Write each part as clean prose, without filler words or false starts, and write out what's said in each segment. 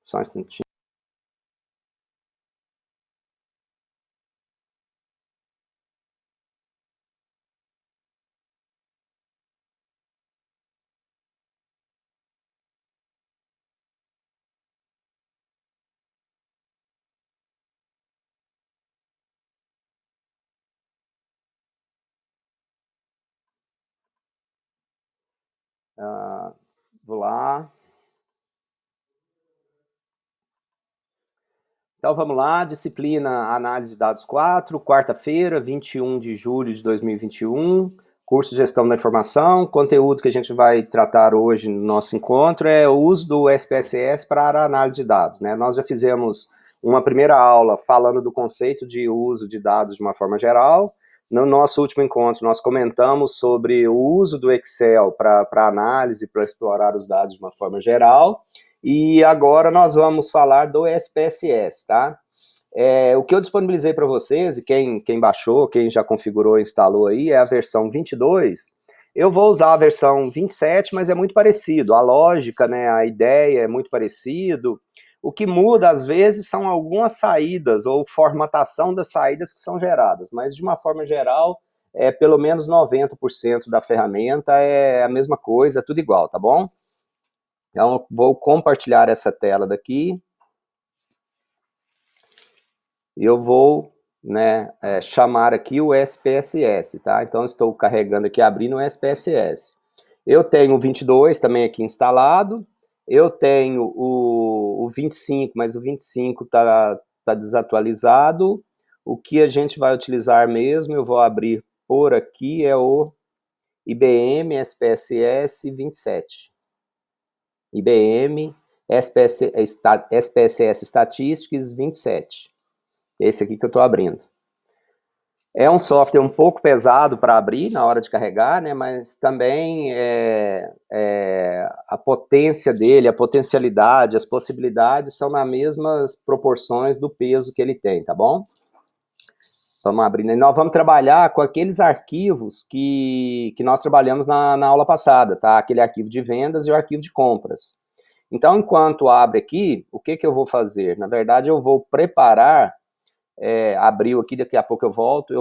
Só um instantinho. Vou lá. Então vamos lá, disciplina Análise de Dados 4, quarta-feira, 21 de julho de 2021, curso de Gestão da Informação. Conteúdo que a gente vai tratar hoje no nosso encontro é o uso do SPSS para a análise de dados, né? Nós já fizemos uma primeira aula falando do conceito de uso de dados de uma forma geral. No nosso último encontro, nós comentamos sobre o uso do Excel para análise, para explorar os dados de uma forma geral. E agora nós vamos falar do SPSS, tá? O que eu disponibilizei para vocês, e quem baixou, quem já configurou e instalou aí, é a versão 22. Eu vou usar a versão 27, mas é muito parecido. A lógica, né, a ideia é muito parecido. O que muda, às vezes, são algumas saídas ou formatação das saídas que são geradas, mas, de uma forma geral, pelo menos 90% da ferramenta é a mesma coisa, tudo igual, tá bom? Então, vou compartilhar essa tela daqui. E eu vou, né, chamar aqui o SPSS, tá? Então, estou carregando aqui, abrindo o SPSS. Eu tenho o 22 também aqui instalado. Eu tenho o 25, mas o 25 tá desatualizado. O que a gente vai utilizar mesmo, eu vou abrir por aqui, é o IBM SPSS 27. IBM SPSS Statistics 27. Esse aqui que eu estou abrindo. É um software um pouco pesado para abrir na hora de carregar, né? Mas também a potência dele, a potencialidade, as possibilidades são nas mesmas proporções do peso que ele tem, tá bom? Vamos abrindo. E nós vamos trabalhar com aqueles arquivos que nós trabalhamos na aula passada, tá? Aquele arquivo de vendas e o arquivo de compras. Então, enquanto abre aqui, o que eu vou fazer? Na verdade, eu vou preparar, abriu aqui, daqui a pouco eu volto,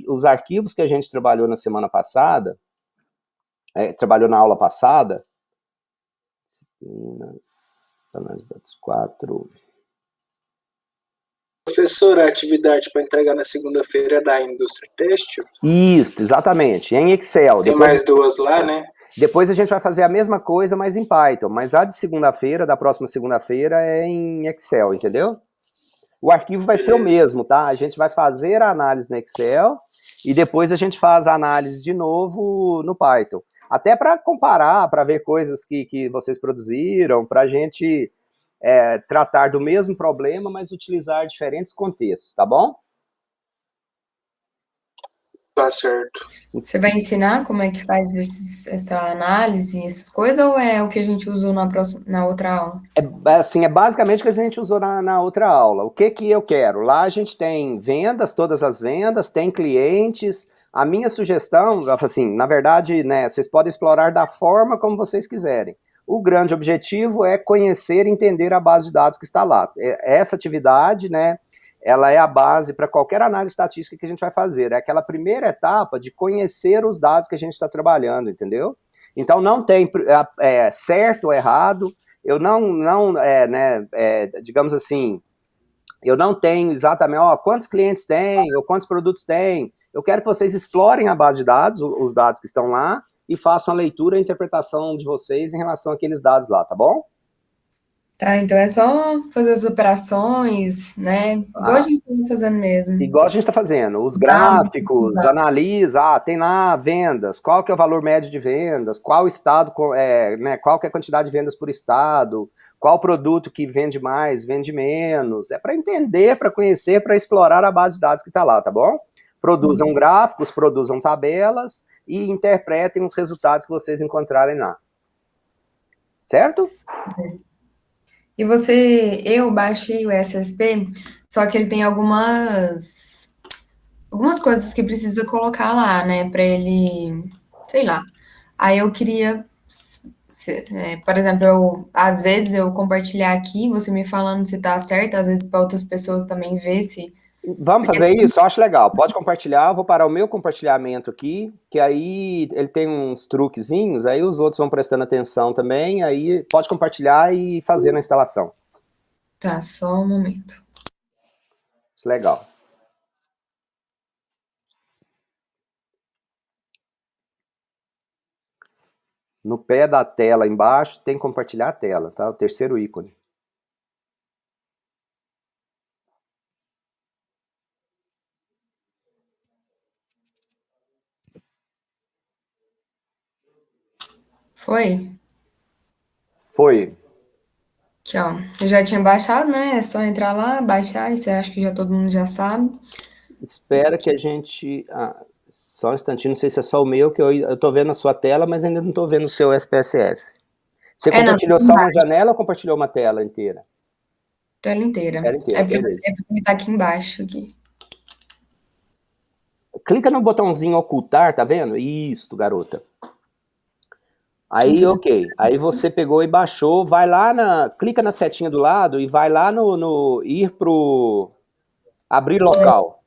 os arquivos que a gente trabalhou na semana passada, trabalhou na aula passada, disciplinas, análise de dados 4... Professor, a atividade para entregar na segunda-feira é da indústria têxtil? Isso, exatamente, em Excel. Tem mais duas lá, né? Depois a gente vai fazer a mesma coisa, mas em Python. Mas a de segunda-feira, da próxima segunda-feira, é em Excel, entendeu? O arquivo vai ser o mesmo, tá? A gente vai fazer a análise no Excel e depois a gente faz a análise de novo no Python. Até para comparar, para ver coisas que vocês produziram, para a gente tratar do mesmo problema, mas utilizar diferentes contextos, tá bom? Tá certo. Você vai ensinar como é que faz essa análise, essas coisas, ou é o que a gente usou na outra aula? É basicamente o que a gente usou na outra aula. O que eu quero? Lá a gente tem vendas, todas as vendas, tem clientes. A minha sugestão, assim, na verdade, né, vocês podem explorar da forma como vocês quiserem. O grande objetivo é conhecer e entender a base de dados que está lá. Essa atividade, né, ela é a base para qualquer análise estatística que a gente vai fazer. É aquela primeira etapa de conhecer os dados que a gente está trabalhando, entendeu? Então, não tem certo ou errado. Eu digamos assim, eu não tenho exatamente, quantos clientes tem, ou quantos produtos tem. Eu quero que vocês explorem a base de dados, os dados que estão lá, e façam a leitura e a interpretação de vocês em relação àqueles dados lá, tá bom? Tá, então é só fazer as operações, né? Igual a gente está fazendo mesmo. Igual a gente está fazendo. Os gráficos, analisa, tem lá vendas, qual que é o valor médio de vendas, qual estado, né, qual que é a quantidade de vendas por estado, qual produto que vende mais, vende menos. É para entender, para conhecer, para explorar a base de dados que está lá, tá bom? Produzam gráficos, produzam tabelas e interpretem os resultados que vocês encontrarem lá. Certo? E eu baixei o SSP, só que ele tem algumas coisas que precisa colocar lá, né, para ele, sei lá. Aí eu queria Por exemplo, às vezes eu compartilhar aqui, você me falando se tá certo, às vezes para outras pessoas também ver se. Vamos Porque fazer isso? Eu acho legal. Pode compartilhar, eu vou parar o meu compartilhamento aqui, que aí ele tem uns truquezinhos, aí os outros vão prestando atenção também, aí pode compartilhar e fazer na instalação. tá, só um momento. Legal. No pé da tela embaixo tem compartilhar a tela, tá? O terceiro ícone. Foi? Foi. Aqui, ó. Eu já tinha baixado, né? É só entrar lá, baixar, isso eu acho que já todo mundo já sabe. Espera que a gente... só um instantinho, não sei se é só o meu, que eu tô vendo a sua tela, mas ainda não tô vendo o seu SPSS. Você Não, compartilhou só uma janela ou compartilhou uma tela inteira? tela inteira. Tela inteira, beleza. É porque ele tá aqui embaixo, aqui. Clica no botãozinho ocultar, tá vendo? Isso, garota. Aí, ok. Aí você pegou e baixou, vai lá clica na setinha do lado e vai lá no ir pro abrir local.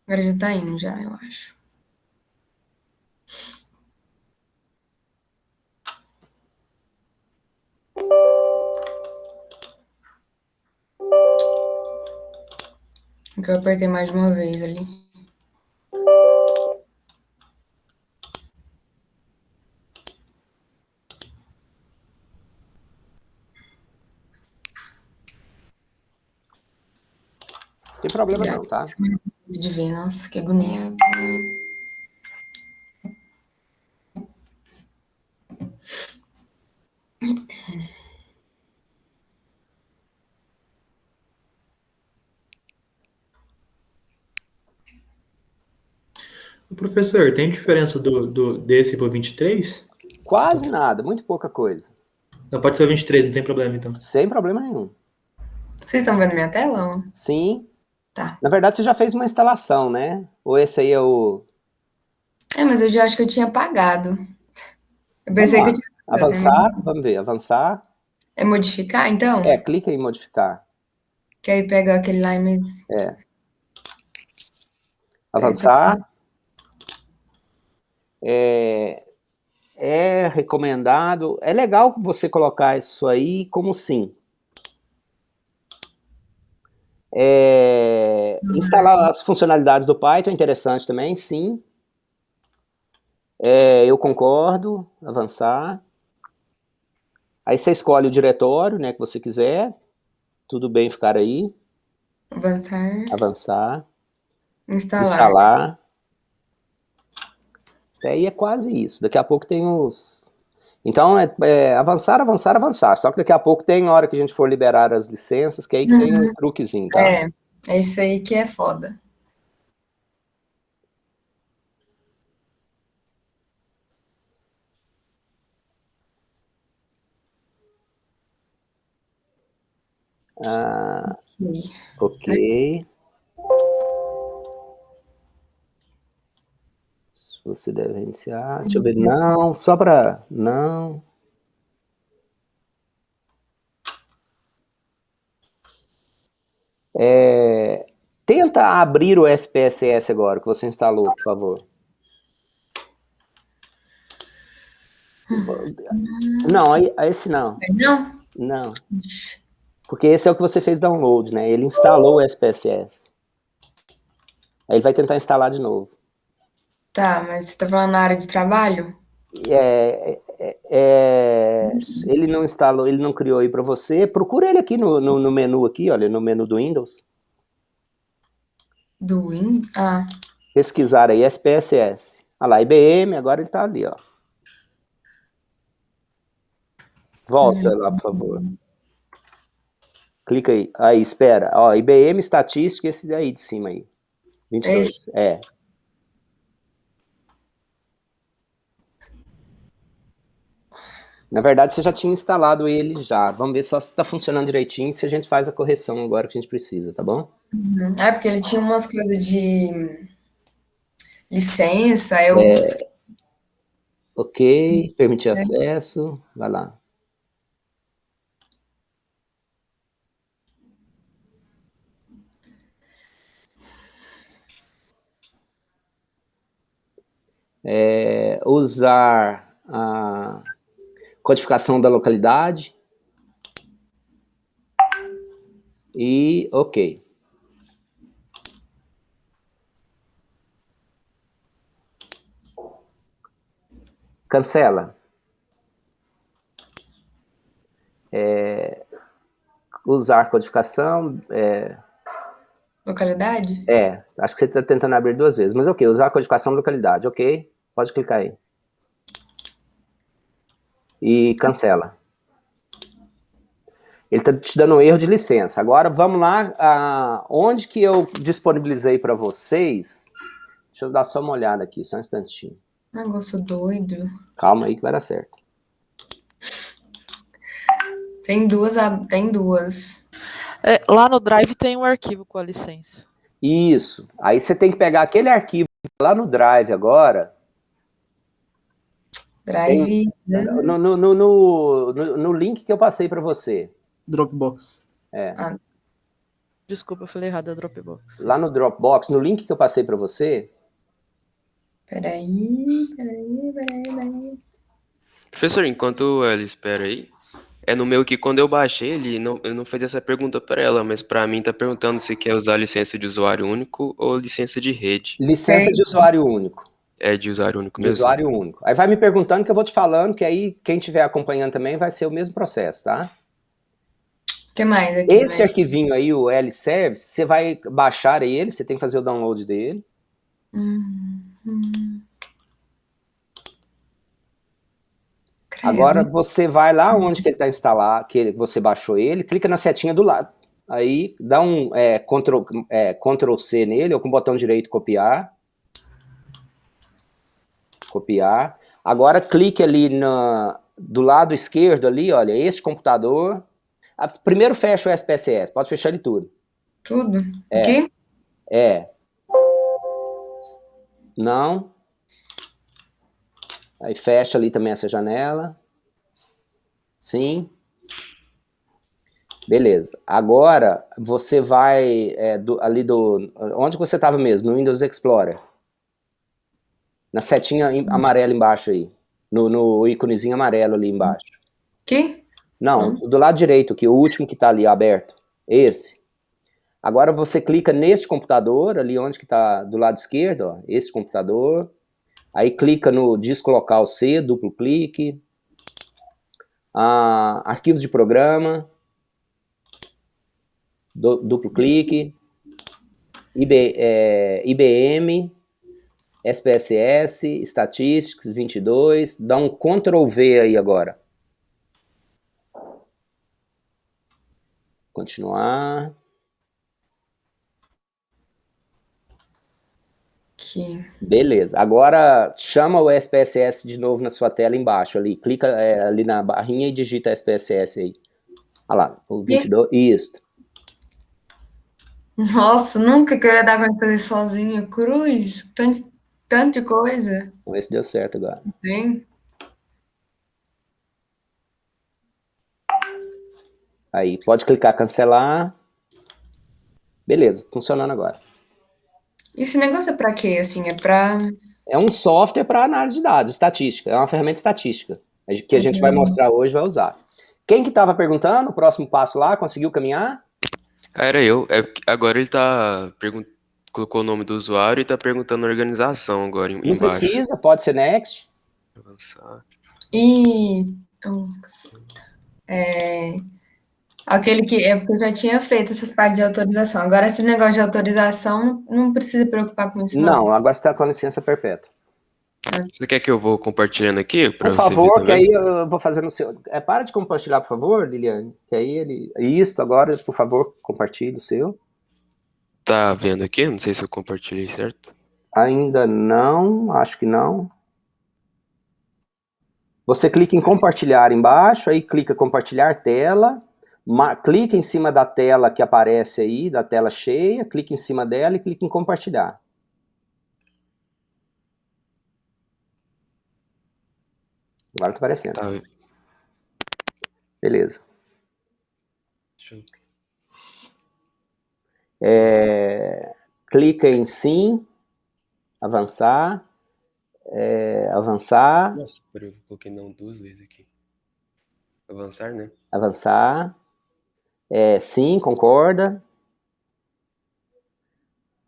Agora já tá indo, já, eu acho. Porque eu apertei mais de uma vez ali. Não tem problema não, tá? De ver, nossa, que agonia. Professor, tem diferença desse pro 23? Quase nada, muito pouca coisa. Não, pode ser o 23, não tem problema então. Sem problema nenhum. Vocês estão vendo minha tela? Ou? Sim. Tá. Na verdade, você já fez uma instalação, né? Ou esse aí é o... Mas eu já acho que eu tinha apagado. Eu Vamos pensei lá. que eu tinha apagado, né? Avançar, vamos ver, avançar. É modificar, então? Clica em modificar. Que aí pega aquele lá, mas... Avançar. É recomendado, é legal você colocar isso aí como sim. Instalar as funcionalidades do Python é interessante também, sim. Eu concordo, avançar. Aí você escolhe o diretório, né, que você quiser. Tudo bem ficar aí. Avançar. Instalar. Até aí é quase isso. Daqui a pouco tem os... Então, avançar, avançar, avançar. Só que daqui a pouco tem hora que a gente for liberar as licenças, que é aí que tem um truquezinho, tá? É isso aí que é foda. Ok. Você deve iniciar. Deixa eu ver. Não, só para... Não. Tenta abrir o SPSS agora, que você instalou, por favor. Não, esse não. Não? Não. Porque esse é o que você fez download, né? Ele instalou o SPSS. Aí ele vai tentar instalar de novo. Tá, mas você tá falando na área de trabalho? Ele não instalou, ele não criou aí para você. Procura ele aqui no menu aqui, olha, no menu do Windows. Do Windows? Ah. Pesquisar aí, SPSS. Olha lá, IBM, agora ele tá ali, ó. Volta lá, por favor. Clica aí. Aí, espera. Ó, IBM Estatística, esse aí de cima aí. 22. Na verdade, você já tinha instalado ele já. Vamos ver só se está funcionando direitinho, se a gente faz a correção agora que a gente precisa, tá bom? Porque ele tinha umas coisas de licença, Ok, permitir acesso, vai lá. Usar a codificação da localidade. E ok. Cancela. Usar codificação. Localidade? Acho que você está tentando abrir 2 vezes, mas ok, usar codificação da localidade, ok, pode clicar aí. E cancela. Ele está te dando um erro de licença. Agora vamos lá, onde que eu disponibilizei para vocês, deixa eu dar só uma olhada aqui, só um instantinho. Negócio doido. Calma aí que vai dar certo. Tem duas. Lá no Drive tem um arquivo com a licença. Isso, aí você tem que pegar aquele arquivo lá no Drive agora. Drive. No link que eu passei para você. Dropbox. Desculpa, eu falei errado, é Dropbox. Lá no Dropbox, no link que eu passei para você. Peraí. Professor, enquanto ela espera aí, no meu que quando eu baixei, eu não fiz essa pergunta para ela, mas para mim tá perguntando se quer usar licença de usuário único ou licença de rede. Licença de usuário único. É de usuário único De mesmo? usuário único. Aí vai me perguntando que eu vou te falando, que aí quem estiver acompanhando também vai ser o mesmo processo, tá? O que mais aqui? Esse arquivinho aí, o L-Service, você vai baixar ele, você tem que fazer o download dele. Agora você vai lá onde que ele está instalado, que você baixou ele, clica na setinha do lado. Aí dá um Ctrl C nele, ou com o botão direito copiar. Copiar. Agora clique ali do lado esquerdo ali, olha, esse computador. Primeiro fecha o SPSS, pode fechar ele tudo. Tudo? Aqui? Não. Aí fecha ali também essa janela. Sim. Beleza. Agora você vai onde você estava mesmo? No Windows Explorer. Na setinha amarela embaixo aí. No íconezinho amarelo ali embaixo. Aqui? Não, do lado direito, que o último que está ali aberto. Esse. Agora você clica neste computador, ali onde que está do lado esquerdo, ó, esse computador. Aí clica no disco local C, duplo clique. Arquivos de programa. Duplo clique. IBM. SPSS, Statistics 22. Dá um Ctrl V aí agora. Continuar. Aqui. Beleza. Agora chama o SPSS de novo na sua tela embaixo ali. Clica ali na barrinha e digita SPSS aí. Olha lá, o 22. Isso. Nossa, nunca que eu ia dar conta de fazer sozinha. Cruz, tanto de coisa. Vamos ver se deu certo agora. Tem. Aí, pode clicar cancelar. Beleza, funcionando agora. Esse negócio é pra quê, assim? É pra... É um software para análise de dados, estatística. É uma ferramenta estatística que a gente vai mostrar hoje, vai usar. Quem que estava perguntando o próximo passo lá? Conseguiu caminhar? Era eu. Agora ele colocou o nome do usuário e tá perguntando a organização agora Não embaixo. precisa, pode ser next. Avançar. Aquele que é porque eu já tinha feito essas partes de autorização. Agora, esse negócio de autorização, não precisa preocupar com isso, não. Não, agora você está com a licença perpétua. Você quer que eu vou compartilhando aqui? Por favor, que aí eu vou fazer no seu... para de compartilhar, por favor, Liliane. Que aí ele... Isso, agora, por favor, compartilhe o seu. Tá vendo aqui? Não sei se eu compartilhei, certo? Ainda não, acho que não. Você clica em compartilhar embaixo, aí clica compartilhar tela, clica em cima da tela que aparece aí, da tela cheia, clica em cima dela e clica em compartilhar. Agora tá aparecendo. Tá, Beleza. deixa eu... Clica em sim, avançar, avançar, Nossa, peraí, eu coloquei não 2 vezes aqui. Avançar, né? avançar, sim, concorda,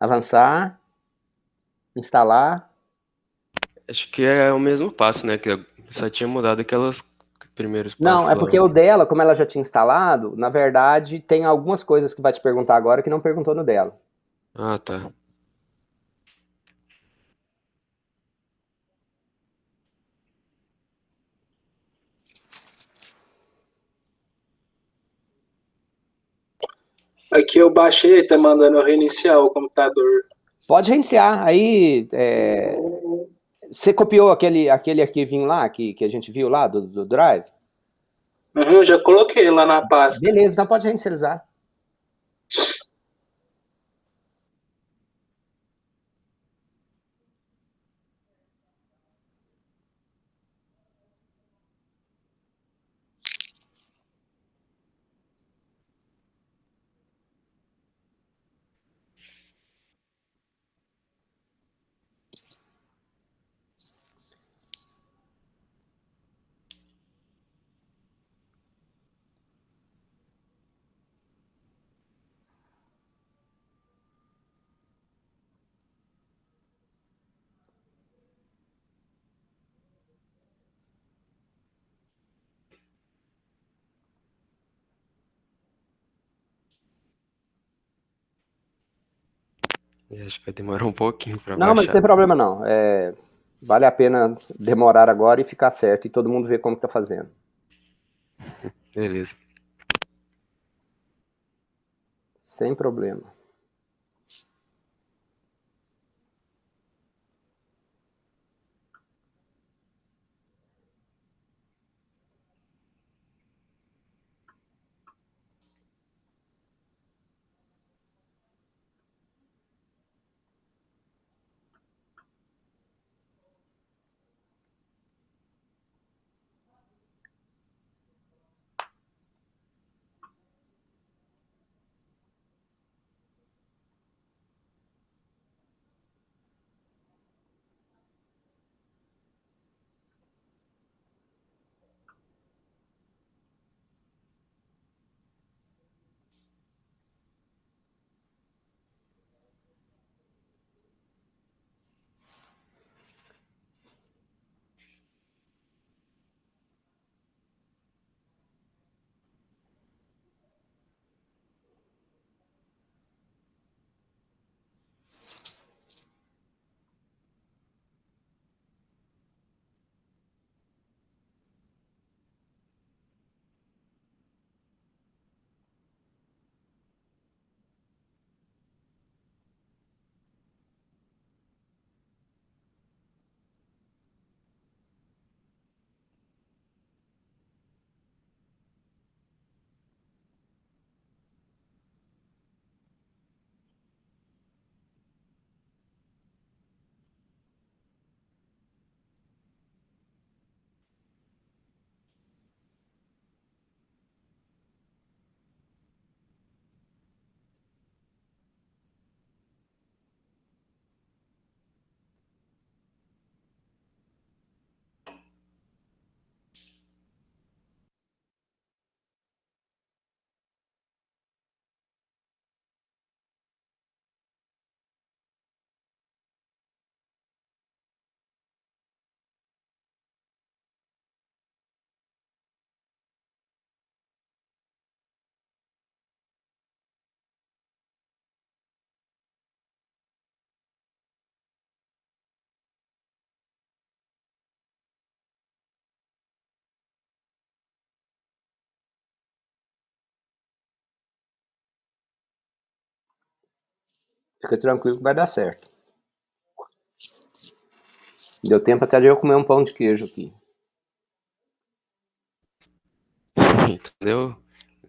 avançar, instalar. Acho que é o mesmo passo, né? Que eu só tinha mudado aquelas primeiros Não, passos é lá. porque o dela, como ela já tinha instalado, na verdade, tem algumas coisas que vai te perguntar agora que não perguntou no dela. Ah, tá. Aqui eu baixei, tá mandando eu reiniciar o computador. Pode reiniciar. Aí, você copiou aquele arquivinho lá que a gente viu lá do Drive? Uhum, já coloquei lá na pasta. Beleza, então pode reinicializar. Acho que vai demorar um pouquinho pra Não, mas não baixar. tem problema não. Vale a pena demorar agora e ficar certo e todo mundo ver como que tá fazendo. Beleza. Sem problema. Fica tranquilo que vai dar certo. Deu tempo até de eu comer um pão de queijo aqui. Deu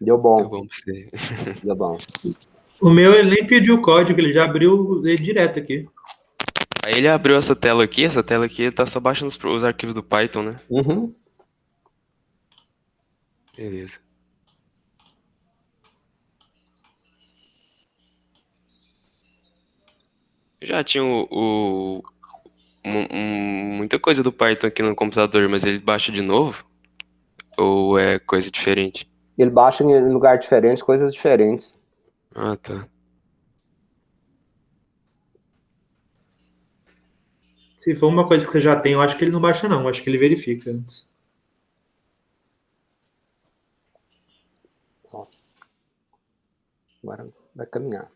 Deu bom, bom pra você. deu bom. O meu, ele nem pediu o código, ele já abriu ele direto aqui. Aí ele abriu essa tela aqui tá só baixando os arquivos do Python, né? Uhum. Beleza. Já tinha muita coisa do Python aqui no computador, mas ele baixa de novo? Ou é coisa diferente? Ele baixa em lugar diferente, coisas diferentes. Ah, tá. Se for uma coisa que você já tem, eu acho que ele não baixa, não. Eu acho que ele verifica antes. Ó, agora vai caminhar.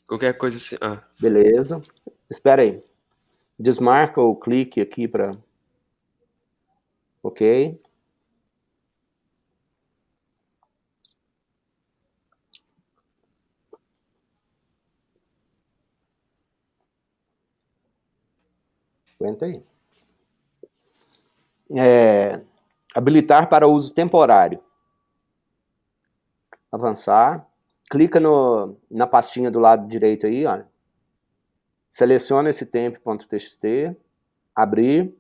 Qualquer coisa assim. Ah, Beleza. Espera aí. Desmarca o clique aqui para. Ok. Aguenta aí. Habilitar para uso temporário. Avançar. Clica na pastinha do lado direito aí, olha. Seleciona esse temp.txt. Abrir.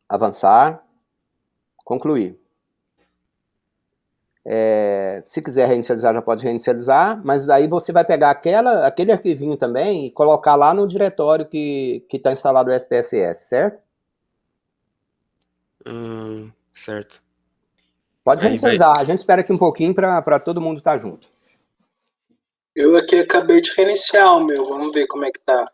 Avançar. Concluir. Se quiser reinicializar, já pode reinicializar, mas aí você vai pegar aquele arquivinho também e colocar lá no diretório que está instalado o SPSS, certo? certo. Pode Aí vai. reinicializar, a gente espera aqui um pouquinho para todo mundo estar junto. Eu aqui acabei de reiniciar o meu, vamos ver como é que tá.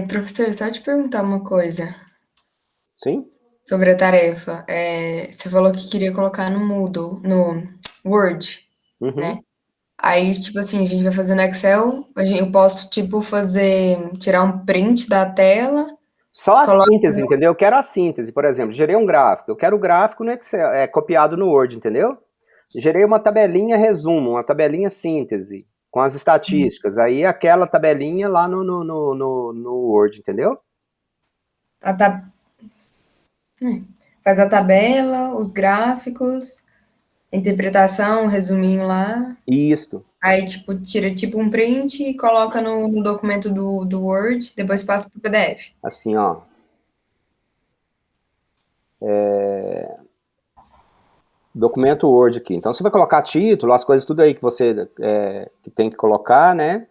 Professor, só te perguntar uma coisa Sim? sobre a tarefa. Você falou que queria colocar no Moodle, no Word, né? Uhum. Aí, tipo assim, a gente vai fazer no Excel, eu posso, tipo, tirar um print da tela, Só a coloca. síntese, entendeu? Eu quero a síntese, por exemplo, gerei um gráfico, eu quero o gráfico no Excel, copiado no Word, entendeu? Gerei uma tabelinha resumo, uma tabelinha síntese, com as estatísticas, aí aquela tabelinha lá no Word, entendeu? a ta- Faz a tabela, os gráficos, interpretação, um resuminho lá. Isso, Aí, tipo, tira tipo um print e coloca no documento do Word, depois passa pro PDF. assim, ó. Documento Word aqui. Então você vai colocar título, as coisas tudo aí que você que tem que colocar, né?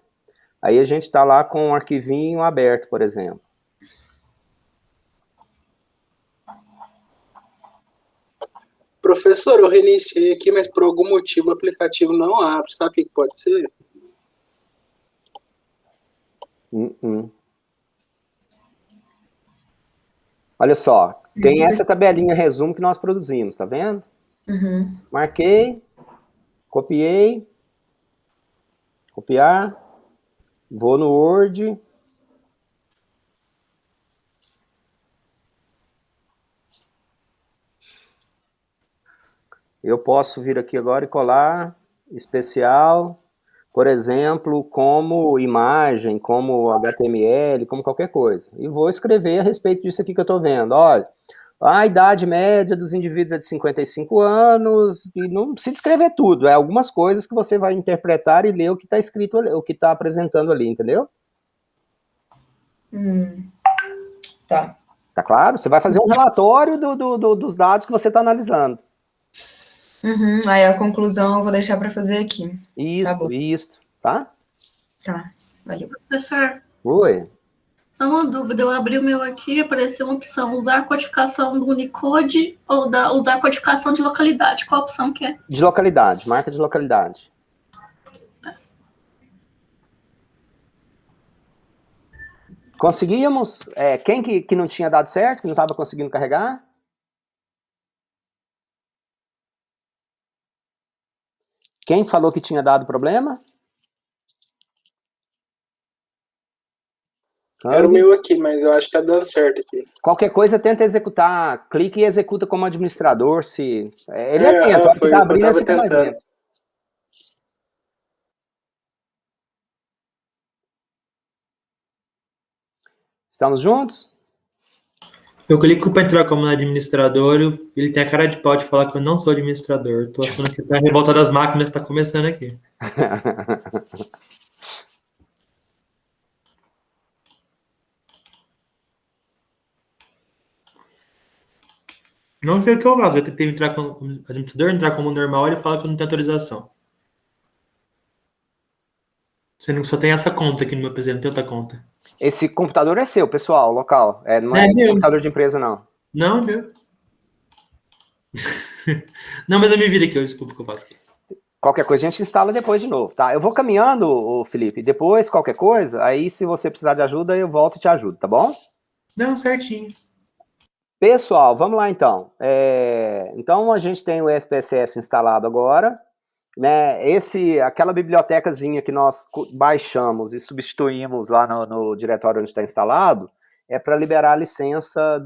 Aí a gente está lá com um arquivinho aberto, por exemplo. Professor, eu reiniciei aqui, mas por algum motivo o aplicativo não abre. Sabe o que pode ser? Uh-uh. Olha só, tem essa tabelinha resumo que nós produzimos, tá vendo? Uhum. Marquei, copiei, copiar, vou no Word. Eu posso vir aqui agora e colar especial, por exemplo, como imagem, como HTML, como qualquer coisa. E vou escrever a respeito disso aqui que eu estou vendo. Olha, a idade média dos indivíduos é de 55 anos, e não precisa escrever tudo, algumas coisas que você vai interpretar e ler o que está escrito ali, o que está apresentando ali, entendeu? Tá. Tá claro? Você vai fazer um relatório dos dados que você está analisando. Uhum. Aí a conclusão eu vou deixar para fazer aqui. Tá bom. Isso, tá? Tá. Valeu. Professor, Oi. só uma dúvida. Eu abri o meu aqui e apareceu uma opção: usar codificação do Unicode ou usar codificação de localidade. Qual a opção que é? De localidade, marca de localidade. Conseguíamos? Quem que não tinha dado certo, que não estava conseguindo carregar? Quem falou que tinha dado problema? Era o meu aqui, mas eu acho que tá dando certo aqui. Qualquer coisa, tenta executar. Clique e executa como administrador. Ele é lento, a hora que foi tá o que eu abrindo, ele tava fica mais tentando. lento. Estamos juntos? Eu clico para entrar como administrador, ele tem a cara de pau de falar que eu não sou administrador. Tô achando que a revolta das máquinas está começando aqui. Não sei o que eu faço. Eu tentei entrar como administrador, entrar como normal, ele fala que eu não tenho autorização. Sendo que só tem essa conta aqui no meu PC, não tem outra conta. Esse computador é seu, pessoal, local. Não É é meu. computador de empresa, não. Não, meu. Não, mas eu me viro aqui, desculpa o que eu faço aqui. Qualquer coisa a gente instala depois de novo, tá? Eu vou caminhando, Felipe. Depois, qualquer coisa, aí se você precisar de ajuda, eu volto e te ajudo, tá bom? Não, certinho. Pessoal, vamos lá então. Então a gente tem o SPSS instalado agora, né? Aquela bibliotecazinha que nós baixamos e substituímos lá no diretório onde está instalado, é para liberar a licença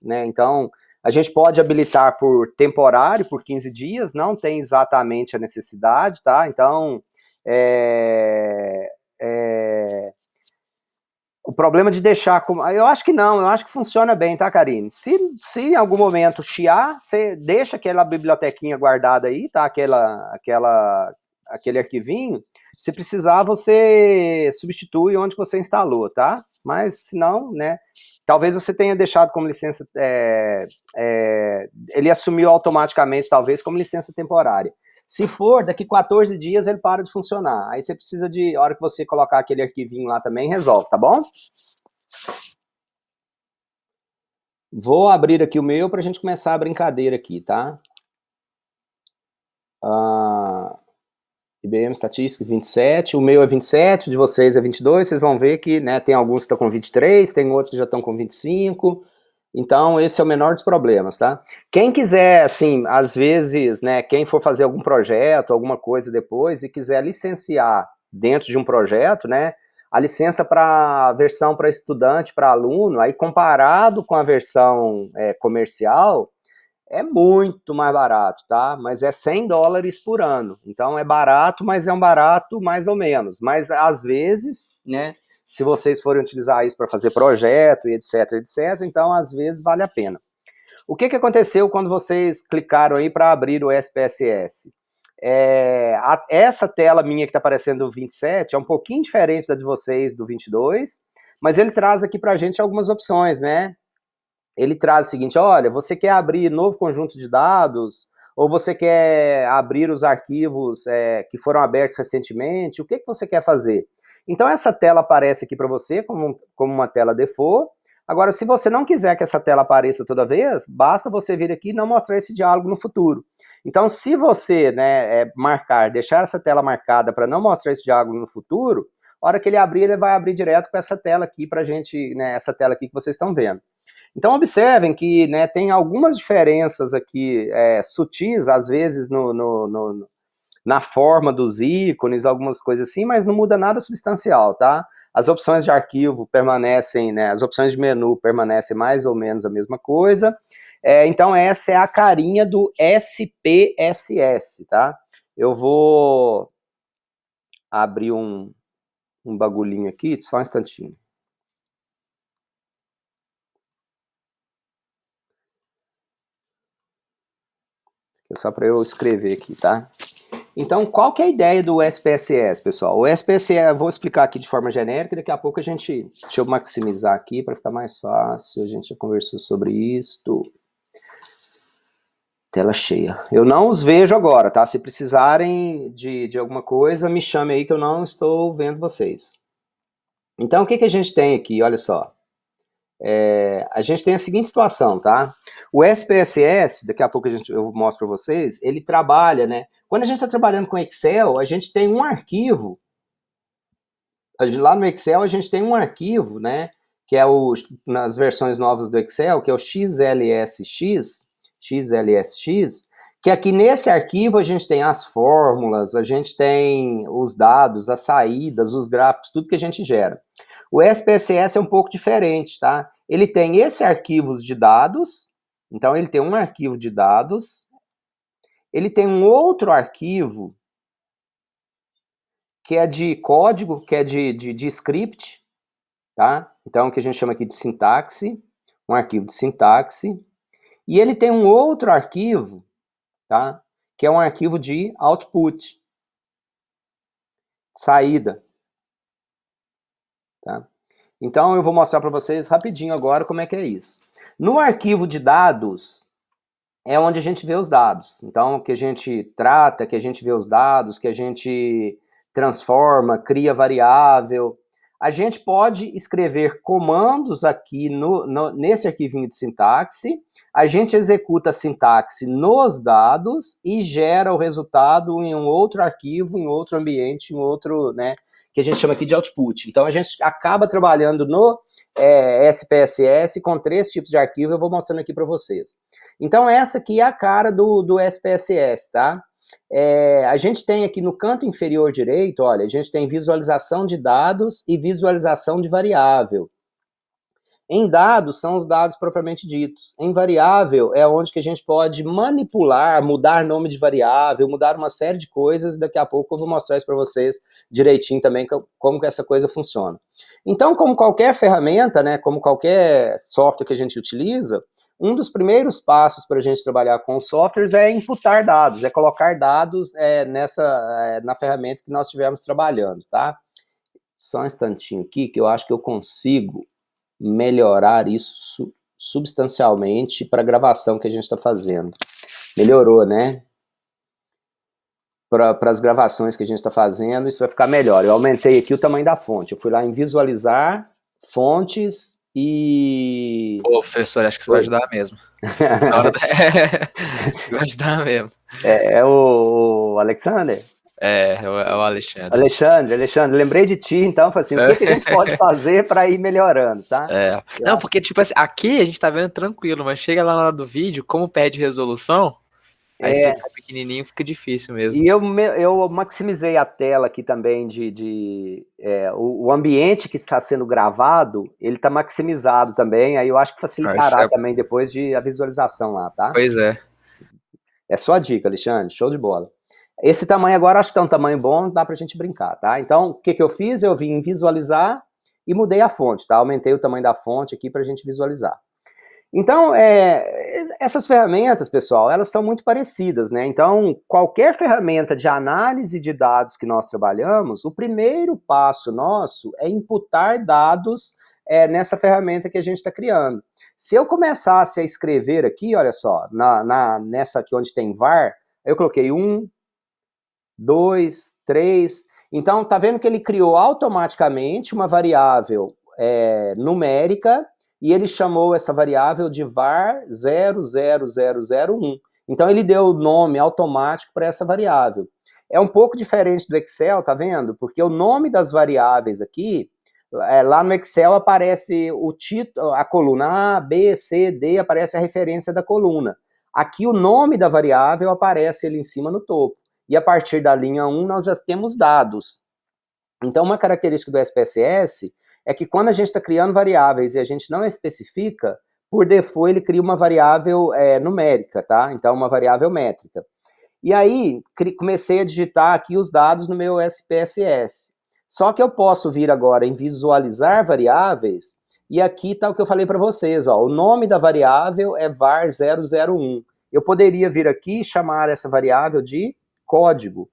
né? Então a gente pode habilitar por temporário, por 15 dias, não tem exatamente a necessidade, tá? Então o problema de deixar como. Eu acho que não, eu acho que funciona bem, tá, Karine? Se em algum momento chiar, você deixa aquela bibliotequinha guardada aí, tá? Aquele arquivinho. Se precisar, você substitui onde você instalou, tá? Mas se não, né? Talvez você tenha deixado como licença. Ele assumiu automaticamente, talvez, como licença temporária. Se for, daqui 14 dias ele para de funcionar. Aí você precisa a hora que você colocar aquele arquivinho lá também, resolve, tá bom? Vou abrir aqui o meu para a gente começar a brincadeira aqui, tá? IBM Statistics 27, o meu é 27, o de vocês é 22, vocês vão ver que, né, tem alguns que estão com 23, tem outros que já estão com 25, então esse é o menor dos problemas, tá? Quem quiser, assim, às vezes, né, quem for fazer algum projeto, alguma coisa depois e quiser licenciar dentro de um projeto, né, a licença para versão para estudante, para aluno, aí comparado com a versão comercial, é muito mais barato, tá? Mas é $100 por ano. Então é barato, mas é um barato mais ou menos. Mas às vezes, né, se vocês forem utilizar isso para fazer projeto e etc, etc, então às vezes vale a pena. O que aconteceu quando vocês clicaram aí para abrir o SPSS? Essa tela minha que está aparecendo do 27 é um pouquinho diferente da de vocês do 22, mas ele traz aqui para a gente algumas opções, né? Ele traz o seguinte: olha, você quer abrir novo conjunto de dados, ou você quer abrir os arquivos que foram abertos recentemente, o que você quer fazer? Então essa tela aparece aqui para você como uma tela default. Agora, se você não quiser que essa tela apareça toda vez, basta você vir aqui e não mostrar esse diálogo no futuro. Então, se você, né, deixar essa tela marcada para não mostrar esse diálogo no futuro, a hora que ele abrir, ele vai abrir direto com essa tela aqui para a gente, né, essa tela aqui que vocês estão vendo. Então, observem que, né, tem algumas diferenças aqui sutis, às vezes, na forma dos ícones, algumas coisas assim, mas não muda nada substancial, tá? As opções de arquivo permanecem, né, as opções de menu permanecem mais ou menos a mesma coisa. Então, essa é a carinha do SPSS, tá? Eu vou abrir um bagulhinho aqui, só um instantinho. Só para eu escrever aqui, tá? Então, qual que é a ideia do SPSS, pessoal? O SPSS, eu vou explicar aqui de forma genérica, daqui a pouco deixa eu maximizar aqui para ficar mais fácil, a gente já conversou sobre isso. Tela cheia. Eu não os vejo agora, tá? Se precisarem de alguma coisa, me chame aí que eu não estou vendo vocês. Então, o que a gente tem aqui? Olha só. A gente tem a seguinte situação, tá? O SPSS, daqui a pouco eu mostro para vocês, ele trabalha, né? Quando a gente está trabalhando com Excel, a gente tem um arquivo. Lá no Excel, a gente tem um arquivo, né? Que é nas versões novas do Excel, que é o XLSX, que aqui nesse arquivo a gente tem as fórmulas, a gente tem os dados, as saídas, os gráficos, tudo que a gente gera. O SPSS é um pouco diferente, tá? Ele tem esse arquivo de dados, então ele tem um arquivo de dados, ele tem um outro arquivo que é de código, que é de script, tá? Então, o que a gente chama aqui de sintaxe, um arquivo de sintaxe, e ele tem um outro arquivo, tá? Que é um arquivo de output, saída, tá? Então, eu vou mostrar para vocês rapidinho agora como é que é isso. No arquivo de dados, é onde a gente vê os dados. Então, que a gente trata, que a gente vê os dados, que a gente transforma, cria variável. A gente pode escrever comandos aqui nesse arquivinho de sintaxe, a gente executa a sintaxe nos dados e gera o resultado em um outro arquivo, em outro ambiente, em outro, né, que a gente chama aqui de output. Então, a gente acaba trabalhando no SPSS com 3 tipos de arquivo, eu vou mostrando aqui para vocês. Então, essa aqui é a cara do SPSS, tá? A gente tem aqui no canto inferior direito, olha, a gente tem visualização de dados e visualização de variável. Em dados, são os dados propriamente ditos. Em variável, é onde que a gente pode manipular, mudar nome de variável, mudar uma série de coisas, e daqui a pouco eu vou mostrar isso para vocês direitinho também, como que essa coisa funciona. Então, como qualquer ferramenta, né, como qualquer software que a gente utiliza, um dos primeiros passos para a gente trabalhar com softwares é imputar dados, é colocar dados na ferramenta que nós estivermos trabalhando, tá? Só um instantinho aqui, que eu acho que eu consigo melhorar isso substancialmente para a gravação que a gente está fazendo. Melhorou, né? Para as gravações que a gente está fazendo, isso vai ficar melhor. Eu aumentei aqui o tamanho da fonte. Eu fui lá em visualizar, fontes e... Ô, professor, acho que você vai ajudar mesmo. Acho que vai ajudar mesmo. É o Alexander? É o Alexandre. Alexandre, lembrei de ti, então, falei assim, o que a gente pode fazer para ir melhorando, tá? Não, porque, tipo assim, aqui a gente tá vendo tranquilo, mas chega lá na hora do vídeo, como pede resolução, aí se ficar pequenininho fica difícil mesmo. E eu maximizei a tela aqui também o ambiente que está sendo gravado, ele tá maximizado também, aí eu acho que facilitará também depois a visualização lá, tá? Pois é. É só a dica, Alexandre, show de bola. Esse tamanho agora, acho que tá um tamanho bom, dá pra gente brincar, tá? Então, o que eu fiz? Eu vim visualizar e mudei a fonte, tá? Aumentei o tamanho da fonte aqui pra gente visualizar. Então, essas ferramentas, pessoal, elas são muito parecidas, né? Então, qualquer ferramenta de análise de dados que nós trabalhamos, o primeiro passo nosso é imputar dados nessa ferramenta que a gente está criando. Se eu começasse a escrever aqui, olha só, nessa aqui onde tem var, eu coloquei 1, 2, 3. Então, tá vendo que ele criou automaticamente uma variável numérica e ele chamou essa variável de var 00001. Então, ele deu o nome automático para essa variável. É um pouco diferente do Excel, tá vendo? Porque o nome das variáveis aqui, lá no Excel aparece o título, a coluna A, B, C, D, aparece a referência da coluna. Aqui o nome da variável aparece ali em cima no topo. E a partir da linha 1 nós já temos dados. Então, uma característica do SPSS é que quando a gente está criando variáveis e a gente não especifica, por default ele cria uma variável numérica, tá? Então, uma variável métrica. E aí, comecei a digitar aqui os dados no meu SPSS. Só que eu posso vir agora em visualizar variáveis, e aqui está o que eu falei para vocês, ó, o nome da variável é var 001. Eu poderia vir aqui e chamar essa variável de código,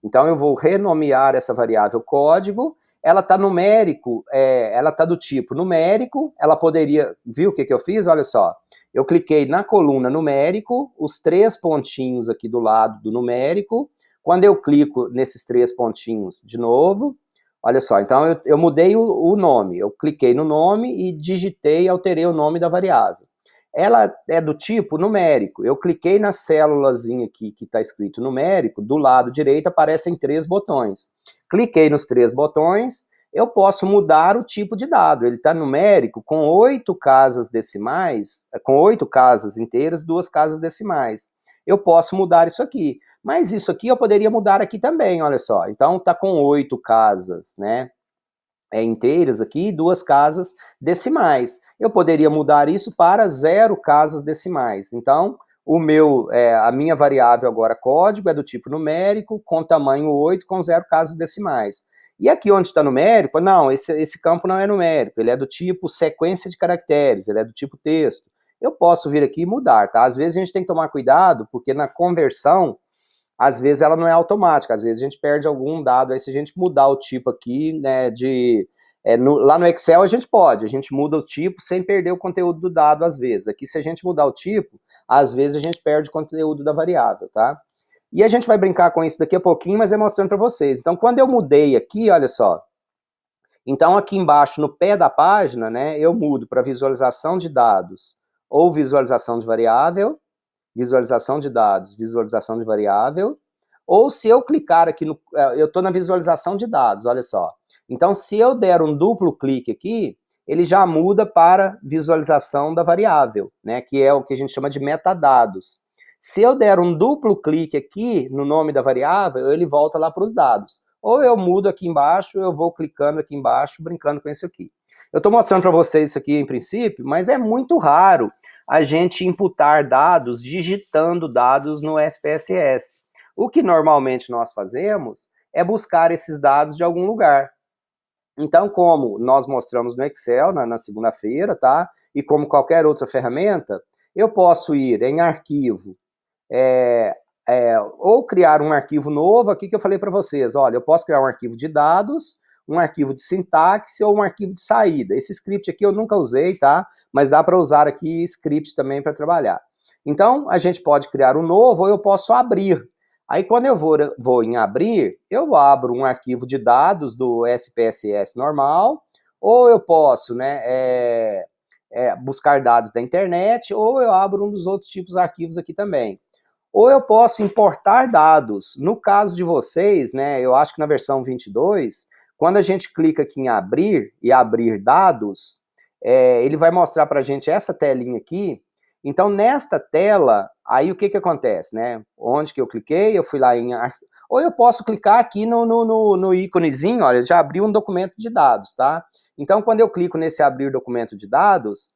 Então, eu vou renomear essa variável código, ela está numérico, ela está do tipo numérico, ela poderia, viu o que eu fiz? Olha só, eu cliquei na coluna numérico, os 3 pontinhos aqui do lado do numérico, quando eu clico nesses 3 pontinhos de novo, olha só, então eu mudei o nome, eu cliquei no nome e digitei, alterei o nome da variável. Ela é do tipo numérico, eu cliquei na célulazinha aqui que está escrito numérico, do lado direito aparecem 3 botões. Cliquei nos 3 botões, eu posso mudar o tipo de dado, ele está numérico com 8 casas decimais, com 8 casas inteiras, 2 casas decimais. Eu posso mudar isso aqui, mas isso aqui eu poderia mudar aqui também, olha só. Então está com 8 casas, né, inteiras aqui, 2 casas decimais. Eu poderia mudar isso para 0 casas decimais. Então, a minha variável agora código é do tipo numérico, com tamanho 8, com 0 casas decimais. E aqui onde está numérico, não, esse campo não é numérico, ele é do tipo sequência de caracteres, ele é do tipo texto. Eu posso vir aqui e mudar, tá? Às vezes a gente tem que tomar cuidado, porque na conversão, às vezes ela não é automática, às vezes a gente perde algum dado, aí se a gente mudar o tipo aqui, né, lá no Excel a gente muda o tipo sem perder o conteúdo do dado às vezes. Aqui se a gente mudar o tipo, às vezes a gente perde o conteúdo da variável, tá? E a gente vai brincar com isso daqui a pouquinho, mas é mostrando para vocês. Então quando eu mudei aqui, olha só, então aqui embaixo no pé da página, né, eu mudo para visualização de dados ou visualização de variável, visualização de dados, visualização de variável, ou se eu clicar aqui, eu estou na visualização de dados, olha só. Então, se eu der um duplo clique aqui, ele já muda para visualização da variável, né, que é o que a gente chama de metadados. Se eu der um duplo clique aqui no nome da variável, ele volta lá para os dados. Ou eu mudo aqui embaixo, eu vou clicando aqui embaixo, brincando com isso aqui. Eu estou mostrando para vocês isso aqui em princípio, mas é muito raro a gente imputar dados, digitando dados no SPSS. O que normalmente nós fazemos é buscar esses dados de algum lugar. Então, como nós mostramos no Excel na segunda-feira, tá? E como qualquer outra ferramenta, eu posso ir em arquivo, ou criar um arquivo novo, aqui que eu falei para vocês, olha, eu posso criar um arquivo de dados, um arquivo de sintaxe ou um arquivo de saída. Esse script aqui eu nunca usei, tá? Mas dá para usar aqui script também para trabalhar. Então, a gente pode criar um novo ou eu posso abrir. Aí, quando eu vou em abrir, eu abro um arquivo de dados do SPSS normal, ou eu posso, né, buscar dados da internet, ou eu abro um dos outros tipos de arquivos aqui também. Ou eu posso importar dados. No caso de vocês, né, eu acho que na versão 22, quando a gente clica aqui em abrir e abrir dados, ele vai mostrar para a gente essa telinha aqui. Então, nesta tela, aí o que acontece, né? Onde que eu cliquei, eu fui lá em... Ou eu posso clicar aqui no íconezinho, olha, já abriu um documento de dados, tá? Então, quando eu clico nesse abrir documento de dados,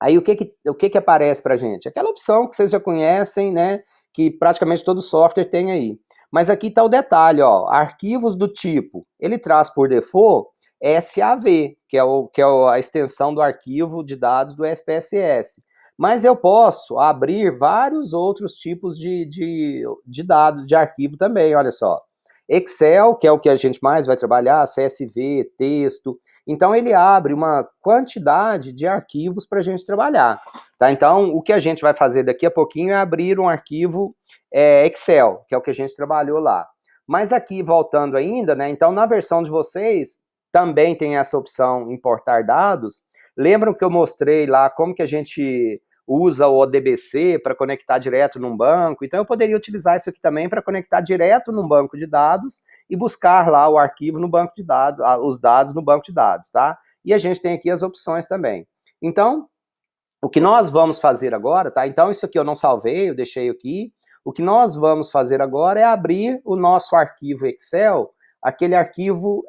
aí o que aparece para a gente? Aquela opção que vocês já conhecem, né? Que praticamente todo software tem aí. Mas aqui está o detalhe, ó, arquivos do tipo, ele traz por default SAV, que é a extensão do arquivo de dados do SPSS. Mas eu posso abrir vários outros tipos de dados, de arquivo também, olha só. Excel, que é o que a gente mais vai trabalhar, CSV, texto. Então, ele abre uma quantidade de arquivos para a gente trabalhar. Tá? Então, o que a gente vai fazer daqui a pouquinho é abrir um arquivo Excel, que é o que a gente trabalhou lá. Mas aqui, voltando ainda, né? Então, na versão de vocês, também tem essa opção importar dados. Lembram que eu mostrei lá como que a gente usa o ODBC para conectar direto num banco? Então, eu poderia utilizar isso aqui também para conectar direto num banco de dados e buscar lá o arquivo no banco de dados, os dados no banco de dados, tá? E a gente tem aqui as opções também. Então, o que nós vamos fazer agora, tá? Então, isso aqui eu não salvei, eu deixei aqui. O que nós vamos fazer agora é abrir o nosso arquivo Excel, aquele arquivo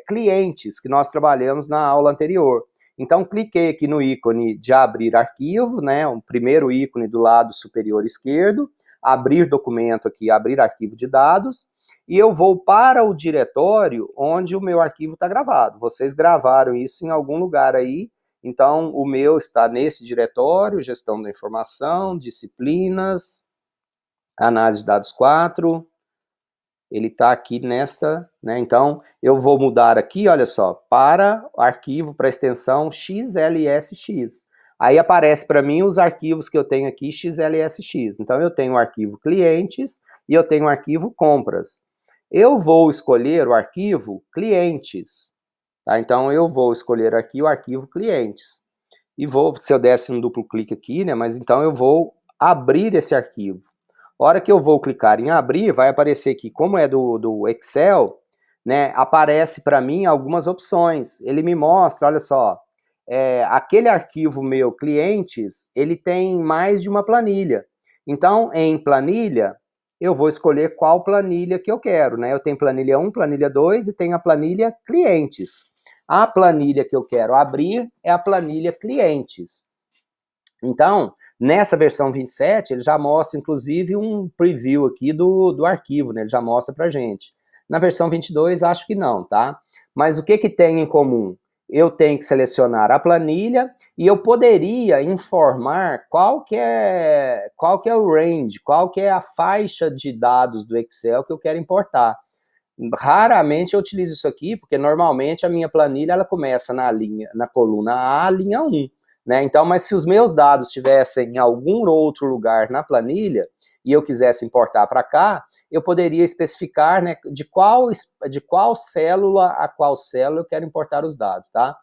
clientes que nós trabalhamos na aula anterior. Então, cliquei aqui no ícone de abrir arquivo, né? O primeiro ícone do lado superior esquerdo, abrir documento aqui, abrir arquivo de dados, e eu vou para o diretório onde o meu arquivo está gravado. Vocês gravaram isso em algum lugar aí, então o meu está nesse diretório, gestão da informação, disciplinas, análise de dados 4, Ele está aqui nesta, né? Então, eu vou mudar aqui, olha só, para arquivo, para extensão XLSX. Aí aparece para mim os arquivos que eu tenho aqui, XLSX. Então, eu tenho o arquivo clientes e eu tenho o arquivo compras. Eu vou escolher o arquivo clientes. Tá? Então, eu vou escolher aqui o arquivo clientes. E vou, se eu desse um duplo clique aqui, né? Mas então eu vou abrir esse arquivo. A hora que eu vou clicar em abrir, vai aparecer aqui, como é do Excel, né, aparece para mim algumas opções. Ele me mostra, olha só, aquele arquivo meu, clientes, ele tem mais de uma planilha. Então, em planilha, eu vou escolher qual planilha que eu quero, né? Eu tenho planilha 1, planilha 2 e tenho a planilha clientes. A planilha que eu quero abrir é a planilha clientes. Então, nessa versão 27, ele já mostra, inclusive, um preview aqui do arquivo, né? Ele já mostra pra gente. Na versão 22, acho que não, tá? Mas o que tem em comum? Eu tenho que selecionar a planilha e eu poderia informar qual que é o range, qual que é a faixa de dados do Excel que eu quero importar. Raramente eu utilizo isso aqui, porque normalmente a minha planilha ela começa na coluna A, linha 1. Né? Então, mas se os meus dados estivessem em algum outro lugar na planilha e eu quisesse importar para cá, eu poderia especificar, né, de qual célula a qual célula eu quero importar os dados, tá?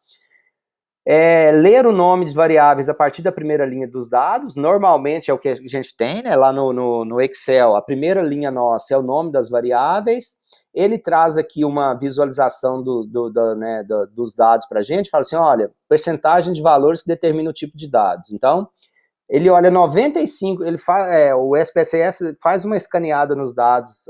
Ler o nome de variáveis a partir da primeira linha dos dados, normalmente é o que a gente tem, né, lá no Excel, a primeira linha nossa é o nome das variáveis. Ele traz aqui uma visualização dos dados para a gente, fala assim, olha, percentagem de valores que determina o tipo de dados. Então, ele olha 95, o SPSS faz uma escaneada nos dados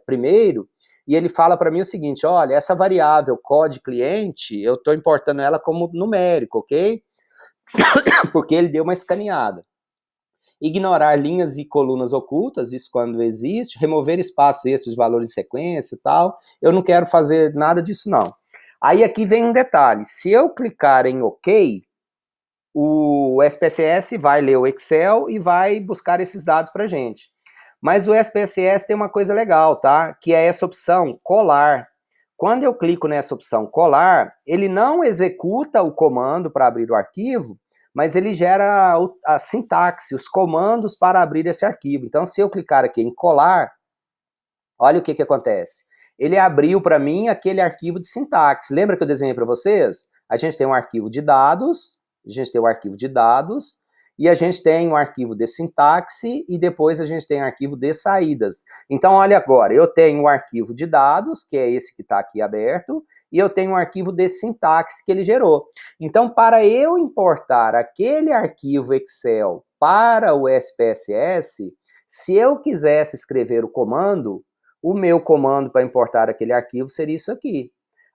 primeiro, e ele fala para mim o seguinte, olha, essa variável code cliente, eu estou importando ela como numérico, ok? Porque ele deu uma escaneada. Ignorar linhas e colunas ocultas, isso quando existe, remover espaços extras de valor de sequência e tal, eu não quero fazer nada disso não. Aí aqui vem um detalhe, se eu clicar em OK, o SPSS vai ler o Excel e vai buscar esses dados pra gente. Mas o SPSS tem uma coisa legal, tá? Que é essa opção colar. Quando eu clico nessa opção colar, ele não executa o comando para abrir o arquivo, mas ele gera a sintaxe, os comandos para abrir esse arquivo. Então, se eu clicar aqui em colar, olha o que acontece. Ele abriu para mim aquele arquivo de sintaxe. Lembra que eu desenhei para vocês? A gente tem um arquivo de dados, e a gente tem um arquivo de sintaxe, e depois a gente tem um arquivo de saídas. Então, olha agora, eu tenho um arquivo de dados, que é esse que está aqui aberto, e eu tenho um arquivo de sintaxe que ele gerou. Então, para eu importar aquele arquivo Excel para o SPSS, se eu quisesse escrever o comando, o meu comando para importar aquele arquivo seria isso aqui.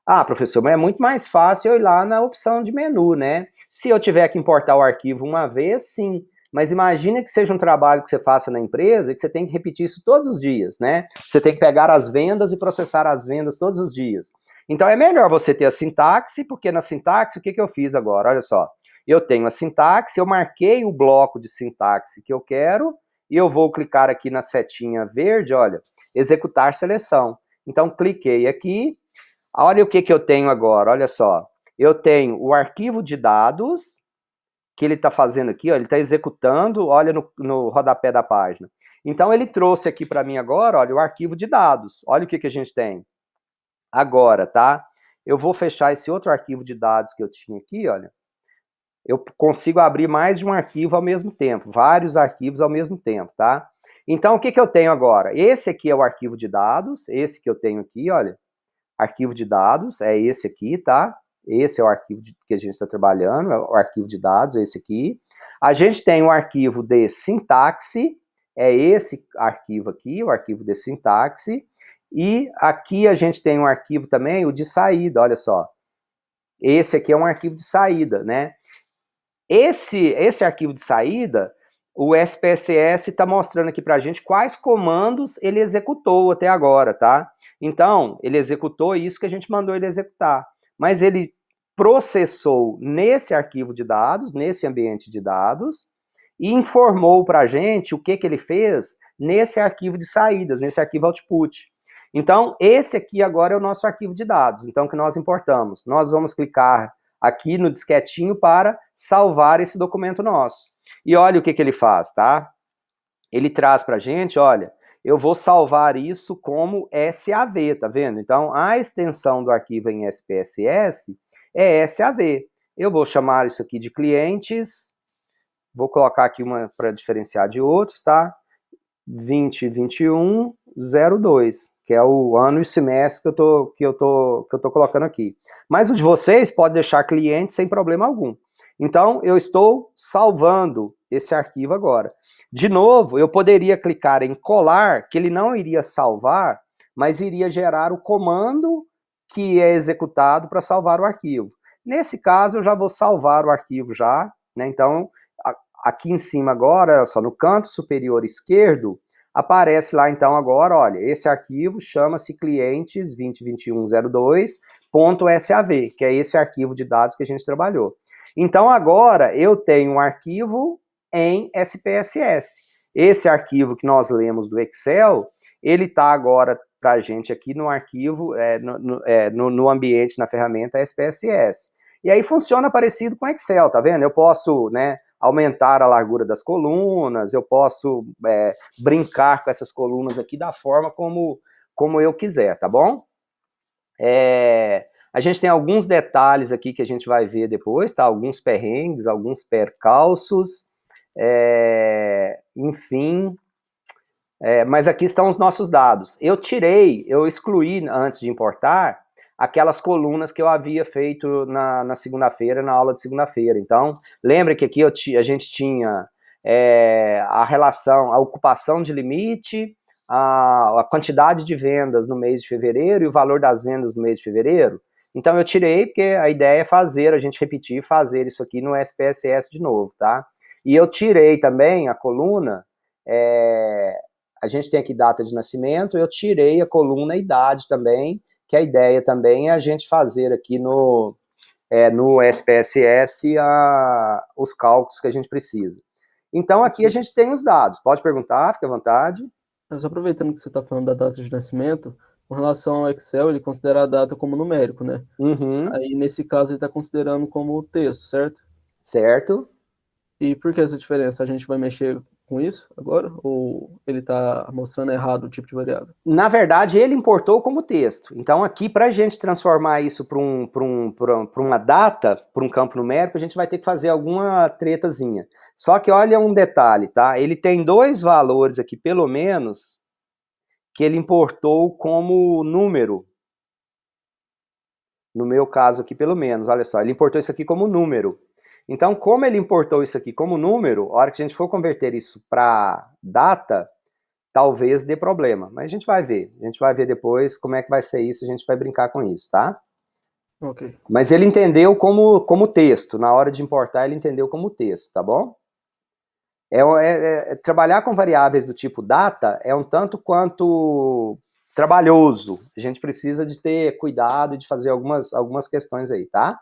Ah, professor, mas é muito mais fácil eu ir lá na opção de menu, né? Se eu tiver que importar o arquivo uma vez, sim. Mas imagina que seja um trabalho que você faça na empresa e que você tem que repetir isso todos os dias, né? Você tem que pegar as vendas e processar as vendas todos os dias. Então é melhor você ter a sintaxe, porque na sintaxe, o que eu fiz agora? Olha só, eu tenho a sintaxe, eu marquei o bloco de sintaxe que eu quero, e eu vou clicar aqui na setinha verde, olha, executar seleção. Então cliquei aqui, olha o que eu tenho agora, olha só. Eu tenho o arquivo de dados, que ele está fazendo aqui, ó, ele está executando, olha no rodapé da página. Então, ele trouxe aqui para mim agora, olha, o arquivo de dados. Olha o que a gente tem. Agora, tá? Eu vou fechar esse outro arquivo de dados que eu tinha aqui, olha. Eu consigo abrir mais de um arquivo ao mesmo tempo, vários arquivos ao mesmo tempo, tá? Então, o que eu tenho agora? Esse aqui é o arquivo de dados, esse que eu tenho aqui, olha. Arquivo de dados, é esse aqui, tá? Esse é o arquivo que a gente está trabalhando, é o arquivo de dados, é esse aqui. A gente tem o arquivo de sintaxe, é esse arquivo aqui, o arquivo de sintaxe. E aqui a gente tem um arquivo também, o de saída, olha só. Esse aqui é um arquivo de saída, né? Esse arquivo de saída, o SPSS está mostrando aqui para a gente quais comandos ele executou até agora, tá? Então, ele executou isso que a gente mandou ele executar. Mas ele processou nesse arquivo de dados, nesse ambiente de dados, e informou para a gente o que ele fez nesse arquivo de saídas, nesse arquivo output. Então, esse aqui agora é o nosso arquivo de dados, então, que nós importamos. Nós vamos clicar aqui no disquetinho para salvar esse documento nosso. E olha o que ele faz, tá? Ele traz pra gente, olha, eu vou salvar isso como SAV, tá vendo? Então, a extensão do arquivo em SPSS é SAV. Eu vou chamar isso aqui de clientes, vou colocar aqui uma para diferenciar de outros, tá? 2021-02, que é o ano e semestre que eu tô colocando aqui. Mas o de vocês pode deixar cliente sem problema algum. Então, eu estou salvando esse arquivo agora. De novo, eu poderia clicar em colar, que ele não iria salvar, mas iria gerar o comando que é executado para salvar o arquivo. Nesse caso, eu já vou salvar o arquivo já, né? Então, aqui em cima agora, olha só, no canto superior esquerdo, aparece lá então agora, olha, esse arquivo chama-se clientes 202102.sav, que é esse arquivo de dados que a gente trabalhou. Então agora eu tenho um arquivo em SPSS. Esse arquivo que nós lemos do Excel, ele está agora para a gente aqui no arquivo, no ambiente, na ferramenta SPSS. E aí funciona parecido com Excel, tá vendo? Eu posso, né, aumentar a largura das colunas, eu posso brincar com essas colunas aqui da forma como eu quiser, tá bom? A gente tem alguns detalhes aqui que a gente vai ver depois, tá? Alguns perrengues, alguns percalços, enfim, mas aqui estão os nossos dados. Eu excluí antes de importar aquelas colunas que eu havia feito na segunda-feira, na aula de segunda-feira. Então, lembra que aqui a gente tinha a relação, a ocupação de limite, a quantidade de vendas no mês de fevereiro e o valor das vendas no mês de fevereiro. Então, eu tirei, porque a ideia é a gente repetir e fazer isso aqui no SPSS de novo, tá? E eu tirei também a coluna, a gente tem aqui data de nascimento, eu tirei a coluna idade também, que a ideia também é a gente fazer aqui no SPSS os cálculos que a gente precisa. Então, aqui a gente tem os dados. Pode perguntar, fica à vontade. Mas aproveitando que você está falando da data de nascimento, com relação ao Excel, ele considera a data como numérico, né? Uhum. Aí, nesse caso, ele está considerando como texto, certo? Certo. E por que essa diferença? A gente vai mexer com isso agora? Ou ele está mostrando errado o tipo de variável? Na verdade, ele importou como texto. Então, aqui, para a gente transformar isso para uma data, para um campo numérico, a gente vai ter que fazer alguma tretazinha. Só que olha um detalhe, tá? Ele tem dois valores aqui, pelo menos, que ele importou como número. No meu caso aqui, pelo menos, olha só, ele importou isso aqui como número. Então, como ele importou isso aqui como número, a hora que a gente for converter isso para data, talvez dê problema. Mas a gente vai ver. A gente vai ver depois como é que vai ser isso, a gente vai brincar com isso, tá? Ok. Mas ele entendeu como texto. Na hora de importar, ele entendeu como texto, tá bom? Trabalhar com variáveis do tipo data é um tanto quanto trabalhoso. A gente precisa de ter cuidado e de fazer algumas questões aí, tá?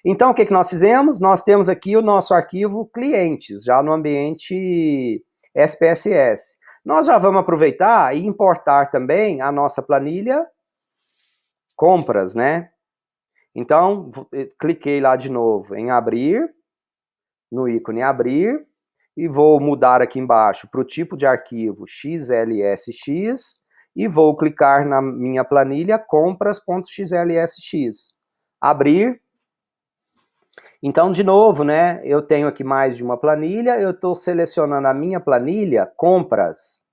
Então, o que nós fizemos? Nós temos aqui o nosso arquivo clientes, já no ambiente SPSS. Nós já vamos aproveitar e importar também a nossa planilha compras, né? Então, cliquei lá de novo em abrir, no ícone abrir, e vou mudar aqui embaixo para o tipo de arquivo XLSX, e vou clicar na minha planilha compras.xlsx. Abrir. Então, de novo, né, eu tenho aqui mais de uma planilha, eu estou selecionando a minha planilha compras.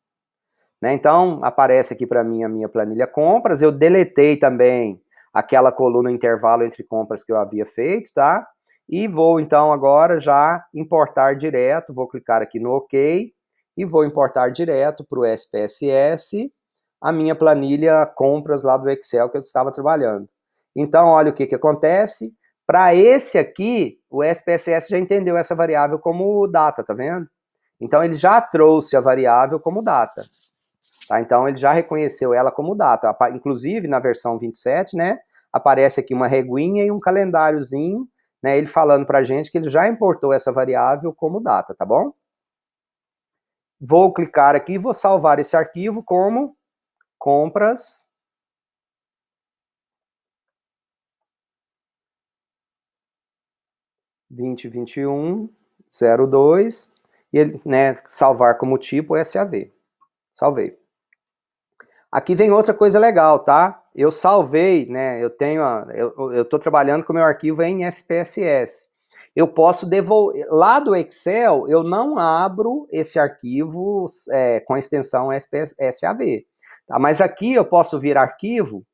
Né, então, aparece aqui para mim a minha planilha compras, eu deletei também aquela coluna intervalo entre compras que eu havia feito, tá? E vou, então, agora já importar direto, vou clicar aqui no OK, e vou importar direto para o SPSS a minha planilha compras lá do Excel que eu estava trabalhando. Então, olha o que acontece. Para esse aqui, o SPSS já entendeu essa variável como data, tá vendo? Então, ele já trouxe a variável como data. Tá? Então, ele já reconheceu ela como data. Inclusive, na versão 27, né, aparece aqui uma reguinha e um calendáriozinho, né, ele falando para a gente que ele já importou essa variável como data, tá bom? Vou clicar aqui e vou salvar esse arquivo como compras 2021-02, e ele, né, salvar como tipo SAV. Salvei. Aqui vem outra coisa legal, tá? Eu salvei, né? Eu estou trabalhando com o meu arquivo em SPSS. Eu posso devolver. Lá do Excel, eu não abro esse arquivo com a extensão SAV. Tá? Mas aqui eu posso vir arquivo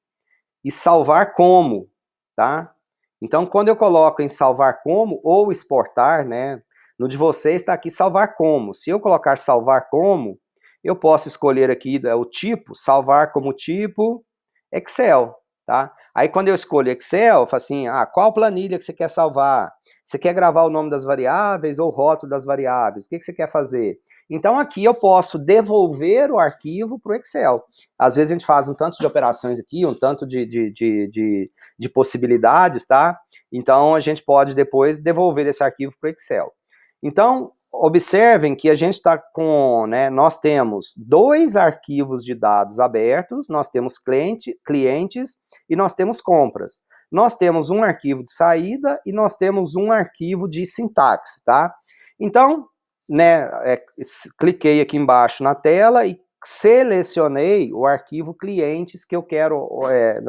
e salvar como, tá? Então, quando eu coloco em salvar como ou exportar, né? No de vocês está aqui salvar como. Se eu colocar salvar como, eu posso escolher aqui o tipo, salvar como tipo Excel, tá? Aí quando eu escolho Excel, eu falo assim, qual planilha que você quer salvar? Você quer gravar o nome das variáveis ou o rótulo das variáveis? O que você quer fazer? Então aqui eu posso devolver o arquivo para o Excel. Às vezes a gente faz um tanto de operações aqui, um tanto de possibilidades, tá? Então a gente pode depois devolver esse arquivo para o Excel. Então, observem que a gente está com, né, nós temos 2 arquivos de dados abertos, nós temos clientes e nós temos compras. Nós temos um arquivo de saída e nós temos um arquivo de sintaxe, tá? Então, né, cliquei aqui embaixo na tela e selecionei o arquivo clientes que eu quero,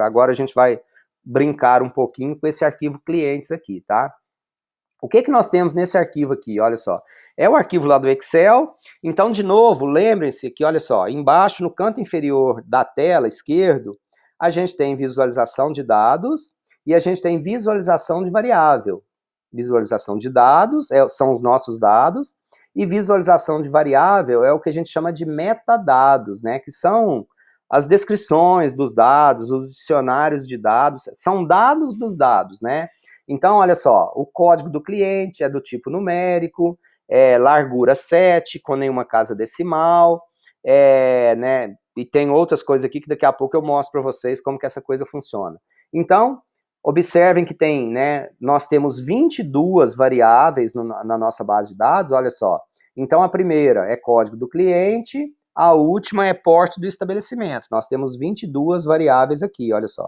agora a gente vai brincar um pouquinho com esse arquivo clientes aqui, tá? O que nós temos nesse arquivo aqui? Olha só. É o arquivo lá do Excel. Então, de novo, lembrem-se que, olha só, embaixo no canto inferior da tela esquerdo, a gente tem visualização de dados e a gente tem visualização de variável. Visualização de dados são os nossos dados e visualização de variável é o que a gente chama de metadados, né? Que são as descrições dos dados, os dicionários de dados, são dados dos dados, né? Então, olha só, o código do cliente é do tipo numérico, largura 7, com nenhuma casa decimal, né, e tem outras coisas aqui que daqui a pouco eu mostro para vocês como que essa coisa funciona. Então, observem que tem, né, nós temos 22 variáveis na nossa base de dados, olha só. Então, a primeira é código do cliente, a última é porte do estabelecimento. Nós temos 22 variáveis aqui, olha só.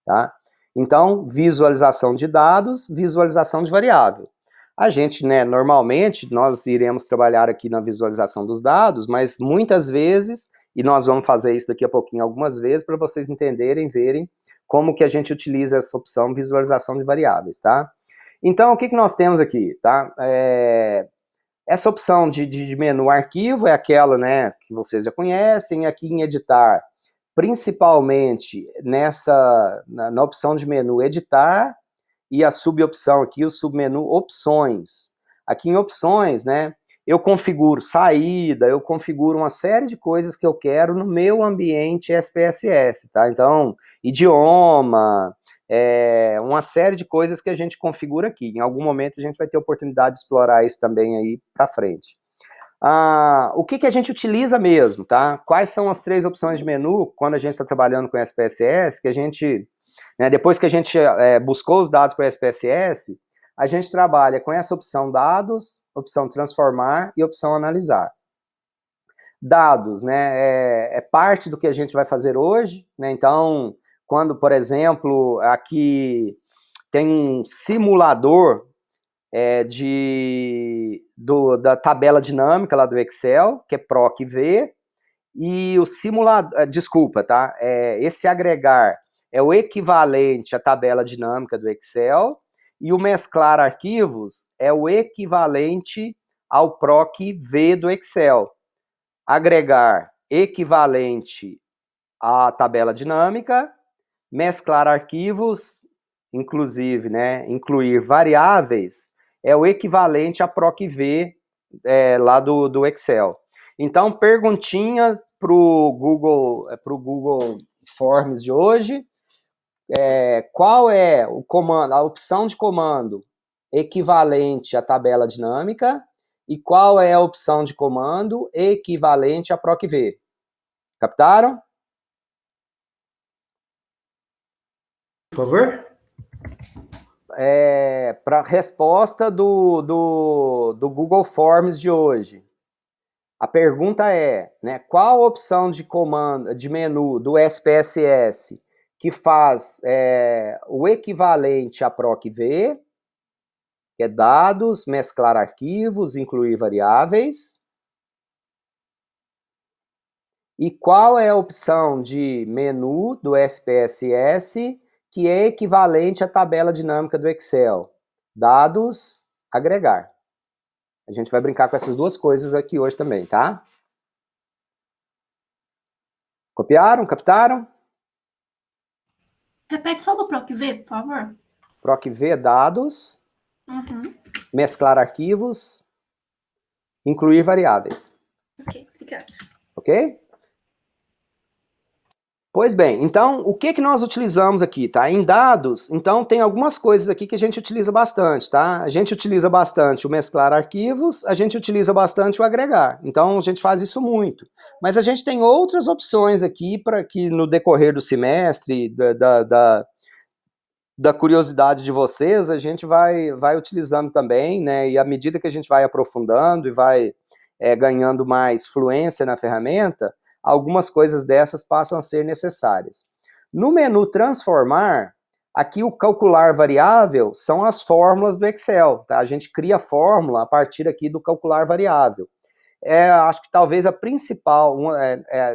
Tá? Então, visualização de dados, visualização de variável. A gente, né, normalmente, nós iremos trabalhar aqui na visualização dos dados, mas muitas vezes, e nós vamos fazer isso daqui a pouquinho algumas vezes, para vocês entenderem, verem como que a gente utiliza essa opção visualização de variáveis, tá? Então, o que nós temos aqui, tá? Essa opção de menu arquivo é aquela, né, que vocês já conhecem, aqui em editar, principalmente na opção de menu editar e a subopção aqui, o submenu opções. Aqui em opções, né, eu configuro saída, eu configuro uma série de coisas que eu quero no meu ambiente SPSS, tá? Então, idioma, uma série de coisas que a gente configura aqui. Em algum momento a gente vai ter oportunidade de explorar isso também aí para frente. O que a gente utiliza mesmo, tá? Quais são as 3 opções de menu quando a gente está trabalhando com SPSS, que a gente, né, depois que a gente buscou os dados para o SPSS, a gente trabalha com essa opção dados, opção transformar e opção analisar. Dados, né, é parte do que a gente vai fazer hoje, né? Então, quando, por exemplo, aqui tem um simulador da tabela dinâmica lá do Excel, que é PROC-V, e o simulador, desculpa, tá? Esse agregar é o equivalente à tabela dinâmica do Excel, e o mesclar arquivos é o equivalente ao PROC-V do Excel. Agregar equivalente à tabela dinâmica, mesclar arquivos, inclusive, né, incluir variáveis, é o equivalente a PROC-V lá do Excel. Então, perguntinha para o Google Forms de hoje, qual é o comando, a opção de comando equivalente à tabela dinâmica e qual é a opção de comando equivalente a PROC-V? Captaram? Por favor? Para a resposta do Google Forms de hoje. A pergunta é, né, qual a opção de comando, de menu do SPSS que faz o equivalente a PROC-V que é dados, mesclar arquivos, incluir variáveis. E qual é a opção de menu do SPSS que é equivalente à tabela dinâmica do Excel? Dados, agregar. A gente vai brincar com essas duas coisas aqui hoje também, tá? Copiaram? Captaram? Repete só do PROC-V, por favor. PROC-V, dados, Uhum. mesclar arquivos, incluir variáveis. Ok, obrigada. Ok? Pois bem, então, o que nós utilizamos aqui, tá? Em dados, então, tem algumas coisas aqui que a gente utiliza bastante, tá? A gente utiliza bastante o mesclar arquivos, a gente utiliza bastante o agregar. Então, a gente faz isso muito. Mas a gente tem outras opções aqui para que no decorrer do semestre, da curiosidade de vocês, a gente vai utilizando também, né? E à medida que a gente vai aprofundando e vai ganhando mais fluência na ferramenta, algumas coisas dessas passam a ser necessárias. No menu transformar, aqui o calcular variável são as fórmulas do Excel, tá? A gente cria a fórmula a partir aqui do calcular variável. Acho que talvez a principal,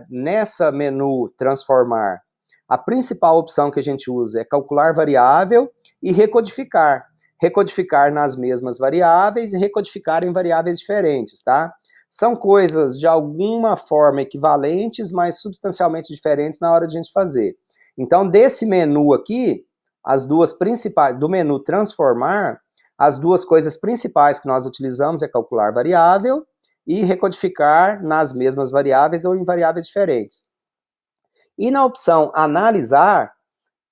nessa menu transformar, a principal opção que a gente usa é calcular variável e recodificar. Recodificar nas mesmas variáveis e recodificar em variáveis diferentes, tá? São coisas de alguma forma equivalentes, mas substancialmente diferentes na hora de a gente fazer. Então, desse menu aqui, as duas principais, do menu transformar, as duas coisas principais que nós utilizamos é calcular variável e recodificar nas mesmas variáveis ou em variáveis diferentes. E na opção analisar,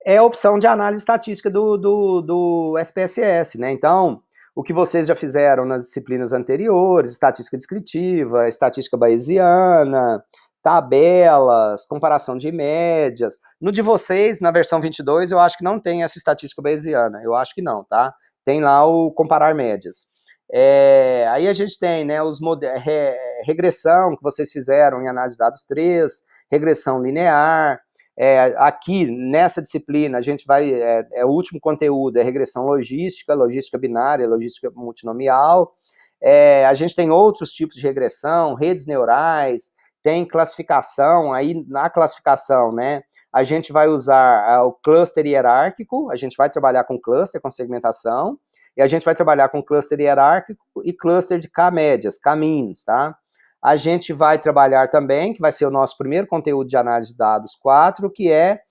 é a opção de análise estatística do SPSS, né? Então, o que vocês já fizeram nas disciplinas anteriores, estatística descritiva, estatística bayesiana, tabelas, comparação de médias. No de vocês, na versão 22, eu acho que não tem essa estatística bayesiana, eu acho que não, tá? Tem lá o comparar médias. Aí a gente tem, né, regressão que vocês fizeram em análise de dados 3, regressão linear. Aqui, nessa disciplina, a gente vai, o último conteúdo é regressão logística, logística binária, logística multinomial. A gente tem outros tipos de regressão, redes neurais, tem classificação, aí na classificação, né, a gente vai usar o cluster hierárquico, a gente vai trabalhar com cluster, com segmentação, e a gente vai trabalhar com cluster hierárquico e cluster de K-médias, K-means, tá? A gente vai trabalhar também, que vai ser o nosso primeiro conteúdo de análise de dados 4, que é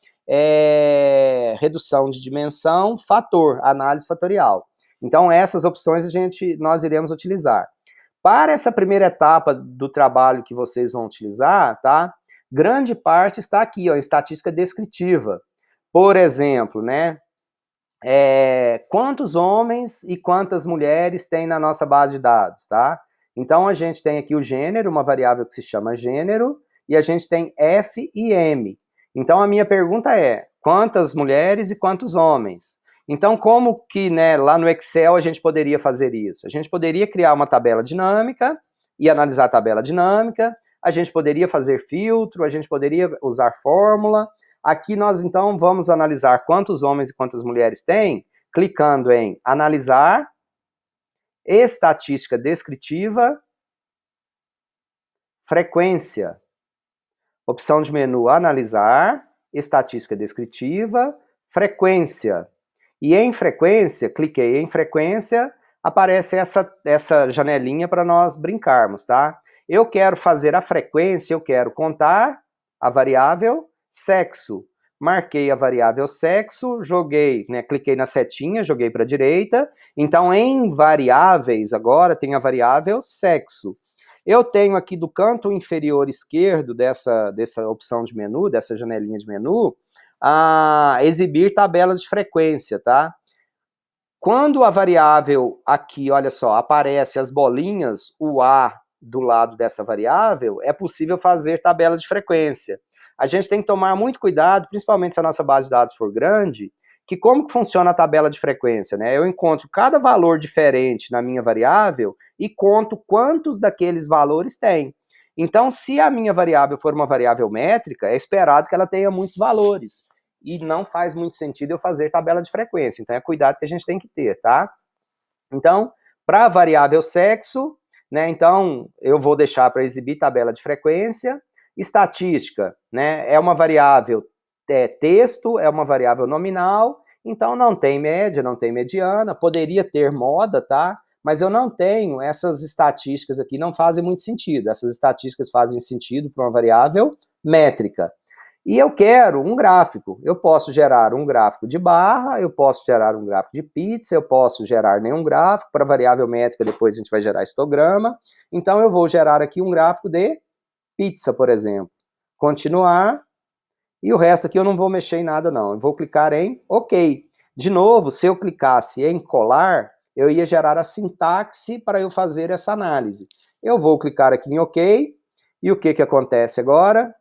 redução de dimensão, fator, análise fatorial. Então, essas opções nós iremos utilizar. Para essa primeira etapa do trabalho que vocês vão utilizar, tá? Grande parte está aqui, ó, em estatística descritiva. Por exemplo, né? Quantos homens e quantas mulheres tem na nossa base de dados, tá? Então, a gente tem aqui o gênero, uma variável que se chama gênero, e a gente tem F e M. Então, a minha pergunta é, quantas mulheres e quantos homens? Então, como que, né, lá no Excel a gente poderia fazer isso? A gente poderia criar uma tabela dinâmica e analisar a tabela dinâmica, a gente poderia fazer filtro, a gente poderia usar fórmula. Aqui nós, então, vamos analisar quantos homens e quantas mulheres tem, clicando em analisar, estatística descritiva, frequência. Opção de menu, analisar, estatística descritiva, frequência. E em frequência, cliquei em frequência, aparece essa janelinha para nós brincarmos, tá? Eu quero fazer a frequência, eu quero contar a variável sexo. Marquei a variável sexo, joguei, né, cliquei na setinha, joguei para a direita. Então, em variáveis, agora tem a variável sexo. Eu tenho aqui do canto inferior esquerdo dessa opção de menu, dessa janelinha de menu, exibir tabelas de frequência, tá? Quando a variável aqui, olha só, aparece as bolinhas, o A do lado dessa variável, é possível fazer tabela de frequência. A gente tem que tomar muito cuidado, principalmente se a nossa base de dados for grande, que como que funciona a tabela de frequência, né? Eu encontro cada valor diferente na minha variável e conto quantos daqueles valores tem. Então, se a minha variável for uma variável métrica, é esperado que ela tenha muitos valores. E não faz muito sentido eu fazer tabela de frequência. Então, é cuidado que a gente tem que ter, tá? Então, para a variável sexo, né, então eu vou deixar para exibir tabela de frequência. Estatística, né, é uma variável texto, é uma variável nominal, então não tem média, não tem mediana, poderia ter moda, tá? Mas eu não tenho, essas estatísticas aqui não fazem muito sentido, essas estatísticas fazem sentido para uma variável métrica. E eu quero um gráfico, eu posso gerar um gráfico de barra, eu posso gerar um gráfico de pizza, eu posso gerar nenhum gráfico, para variável métrica depois a gente vai gerar histograma, então eu vou gerar aqui um gráfico de pizza, por exemplo. Continuar, e o resto aqui eu não vou mexer em nada não, eu vou clicar em OK. De novo, se eu clicasse em colar, eu ia gerar a sintaxe para eu fazer essa análise. Eu vou clicar aqui em OK, e o que acontece agora?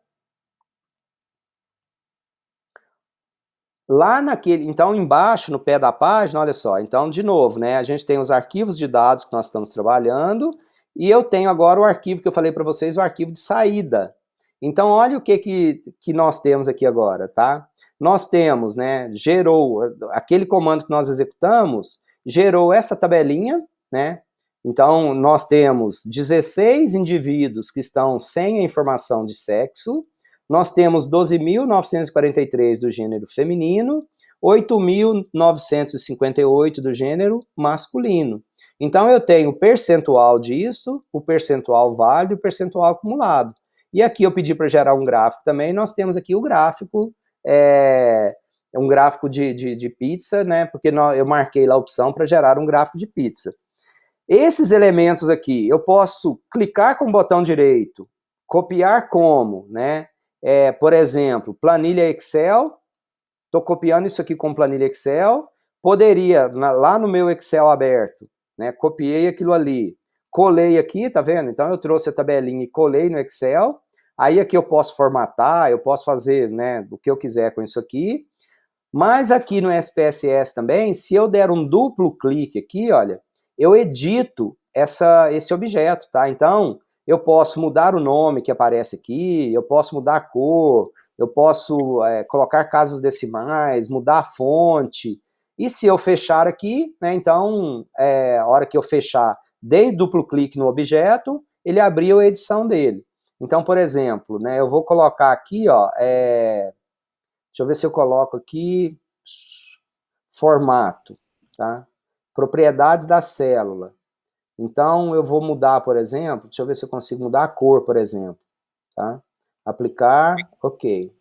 Lá naquele, então embaixo, no pé da página, olha só, então de novo, né, a gente tem os arquivos de dados que nós estamos trabalhando, e eu tenho agora o arquivo que eu falei para vocês, o arquivo de saída. Então olha o que nós temos aqui agora, tá? Nós temos, né, gerou, aquele comando que nós executamos, gerou essa tabelinha, né, então nós temos 16 indivíduos que estão sem a informação de sexo, nós temos 12.943 do gênero feminino, 8.958 do gênero masculino. Então eu tenho o percentual disso, o percentual válido e o percentual acumulado. E aqui eu pedi para gerar um gráfico também, nós temos aqui o gráfico, um gráfico de pizza, né, porque eu marquei lá a opção para gerar um gráfico de pizza. Esses elementos aqui, eu posso clicar com o botão direito, copiar como, né, por exemplo, planilha Excel, estou copiando isso aqui com planilha Excel, poderia, lá no meu Excel aberto, né, copiei aquilo ali, colei aqui, tá vendo? Então eu trouxe a tabelinha e colei no Excel, aí aqui eu posso formatar, eu posso fazer, né, o que eu quiser com isso aqui, mas aqui no SPSS também, se eu der um duplo clique aqui, olha, eu edito esse objeto, tá? Então, eu posso mudar o nome que aparece aqui, eu posso mudar a cor, eu posso colocar casas decimais, mudar a fonte, e se eu fechar aqui, né, então, a hora que eu fechar, dei duplo clique no objeto, ele abriu a edição dele. Então, por exemplo, né, eu vou colocar aqui, ó, deixa eu ver se eu coloco aqui, formato, tá? Propriedades da célula. Então, eu vou mudar, por exemplo, deixa eu ver se eu consigo mudar a cor, por exemplo, tá? Aplicar, OK.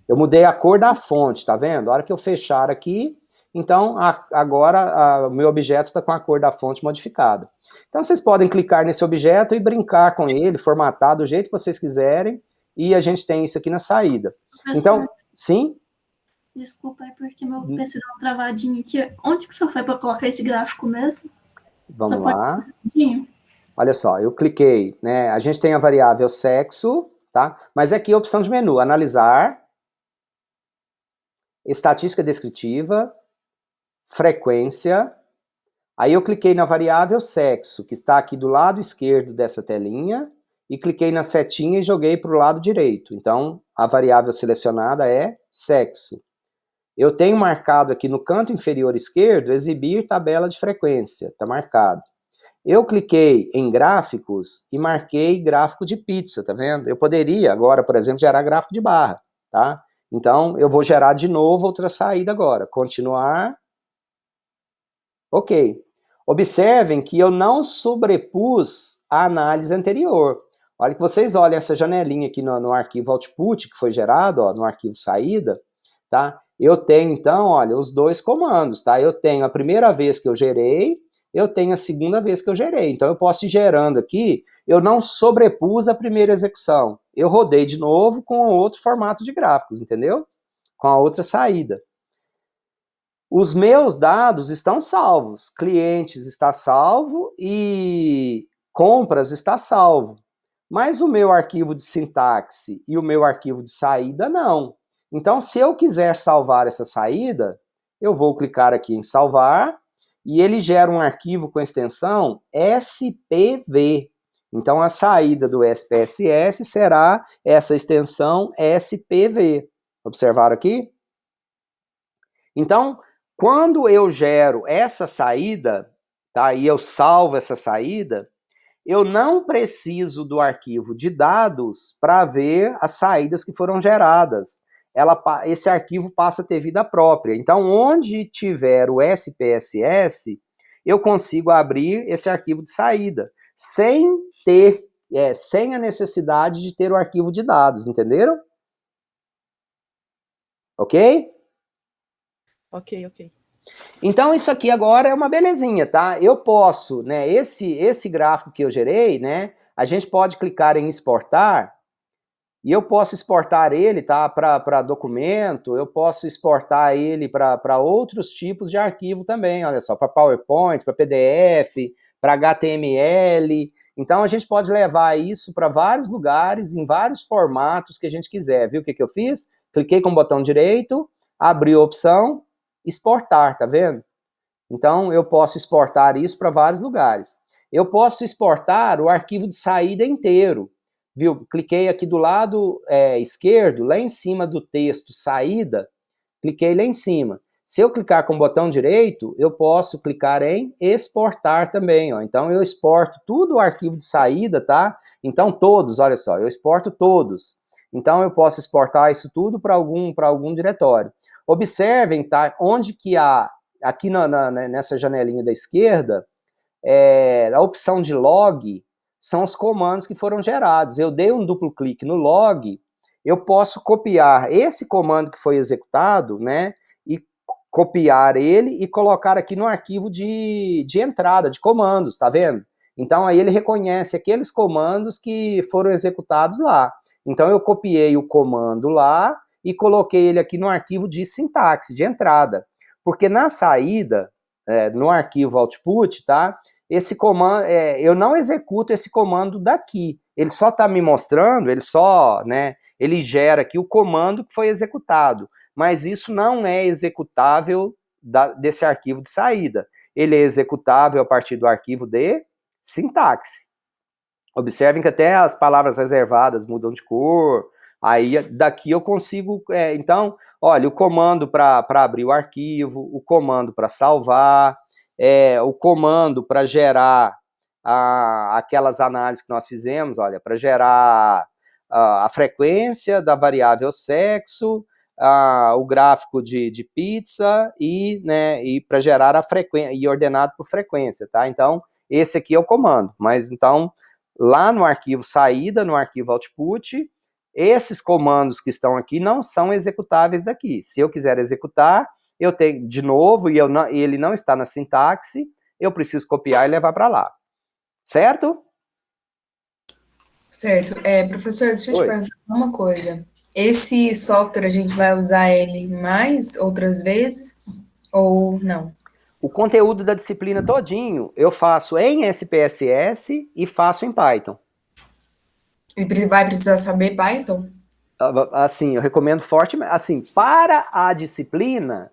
Eu mudei a cor da fonte, tá vendo? A hora que eu fechar aqui, então, agora o meu objeto está com a cor da fonte modificada. Então, vocês podem clicar nesse objeto e brincar com ele, formatar do jeito que vocês quiserem, e a gente tem isso aqui na saída. Então, sim? Desculpa, é porque meu PC deu uma travadinha aqui. Onde que você foi para colocar esse gráfico mesmo? Vamos lá. Olha só, eu cliquei, né? A gente tem a variável sexo, tá? Mas aqui a opção de menu, analisar, estatística descritiva, frequência. Aí eu cliquei na variável sexo, que está aqui do lado esquerdo dessa telinha, e cliquei na setinha e joguei para o lado direito. Então, a variável selecionada é sexo. Eu tenho marcado aqui no canto inferior esquerdo, exibir tabela de frequência, está marcado. Eu cliquei em gráficos e marquei gráfico de pizza, tá vendo? Eu poderia agora, por exemplo, gerar gráfico de barra, tá? Então, eu vou gerar de novo outra saída agora. Continuar. OK. Observem que eu não sobrepus a análise anterior. Olha que vocês olhem essa janelinha aqui no arquivo output que foi gerado, ó, no arquivo saída, tá? Eu tenho, então, olha, os dois comandos, tá? Eu tenho a primeira vez que eu gerei, eu tenho a segunda vez que eu gerei. Então, eu posso ir gerando aqui, eu não sobrepus a primeira execução. Eu rodei de novo com outro formato de gráficos, entendeu? Com a outra saída. Os meus dados estão salvos. Clientes está salvo e compras está salvo. Mas o meu arquivo de sintaxe e o meu arquivo de saída, não. Então, se eu quiser salvar essa saída, eu vou clicar aqui em salvar e ele gera um arquivo com extensão SPV. Então, a saída do SPSS será essa extensão SPV. Observaram aqui? Então, quando eu gero essa saída, tá? E eu salvo essa saída, eu não preciso do arquivo de dados para ver as saídas que foram geradas. Esse arquivo passa a ter vida própria. Então, onde tiver o SPSS, eu consigo abrir esse arquivo de saída, sem a necessidade de ter o arquivo de dados, entenderam? Ok? Ok. Então, isso aqui agora é uma belezinha, tá? Eu posso, né, esse gráfico que eu gerei, né, a gente pode clicar em exportar, e eu posso exportar ele, tá, para documento, eu posso exportar ele para outros tipos de arquivo também, olha só, para PowerPoint, para PDF, para HTML. Então, a gente pode levar isso para vários lugares, em vários formatos que a gente quiser, viu o que eu fiz? Cliquei com o botão direito, abri a opção, exportar, tá vendo? Então, eu posso exportar isso para vários lugares. Eu posso exportar o arquivo de saída inteiro, viu? Cliquei aqui do lado esquerdo, lá em cima do texto saída, cliquei lá em cima. Se eu clicar com o botão direito, eu posso clicar em exportar também, ó. Então, eu exporto tudo o arquivo de saída, tá? Então, todos, olha só, eu exporto todos. Então, eu posso exportar isso tudo para algum diretório. Observem, tá? Onde que há, aqui nessa janelinha da esquerda, a opção de log são os comandos que foram gerados. Eu dei um duplo clique no log, eu posso copiar esse comando que foi executado, né? E copiar ele e colocar aqui no arquivo de entrada, de comandos, tá vendo? Então, aí ele reconhece aqueles comandos que foram executados lá. Então, eu copiei o comando lá e coloquei ele aqui no arquivo de sintaxe, de entrada. Porque na saída, no arquivo output, tá? Esse comando, eu não executo esse comando daqui. Ele só está me mostrando, ele gera aqui o comando que foi executado. Mas isso não é executável desse arquivo de saída. Ele é executável a partir do arquivo de sintaxe. Observem que até as palavras reservadas mudam de cor. Aí daqui eu consigo, então, olha, o comando para abrir o arquivo, o comando para salvar, o comando para gerar aquelas análises que nós fizemos, olha, para gerar a frequência da variável sexo, o gráfico de pizza e para gerar a frequência, e ordenado por frequência, tá? Então, esse aqui é o comando, mas então, lá no arquivo saída, no arquivo output, esses comandos que estão aqui não são executáveis daqui. Se eu quiser executar, eu tenho, de novo, e ele não está na sintaxe, eu preciso copiar e levar para lá. Certo? Certo. Professor, deixa eu te perguntar uma coisa. Esse software a gente vai usar ele mais outras vezes ou não? O conteúdo da disciplina todinho eu faço em SPSS e faço em Python. E vai precisar saber Python? Assim, eu recomendo fortemente. Assim, para a disciplina,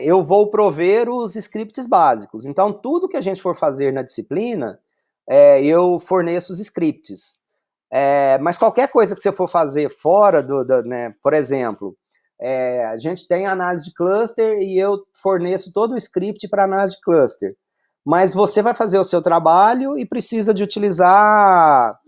eu vou prover os scripts básicos. Então, tudo que a gente for fazer na disciplina, eu forneço os scripts. Mas qualquer coisa que você for fazer fora né, por exemplo, a gente tem análise de cluster e eu forneço todo o script para análise de cluster. Mas você vai fazer o seu trabalho e precisa de utilizar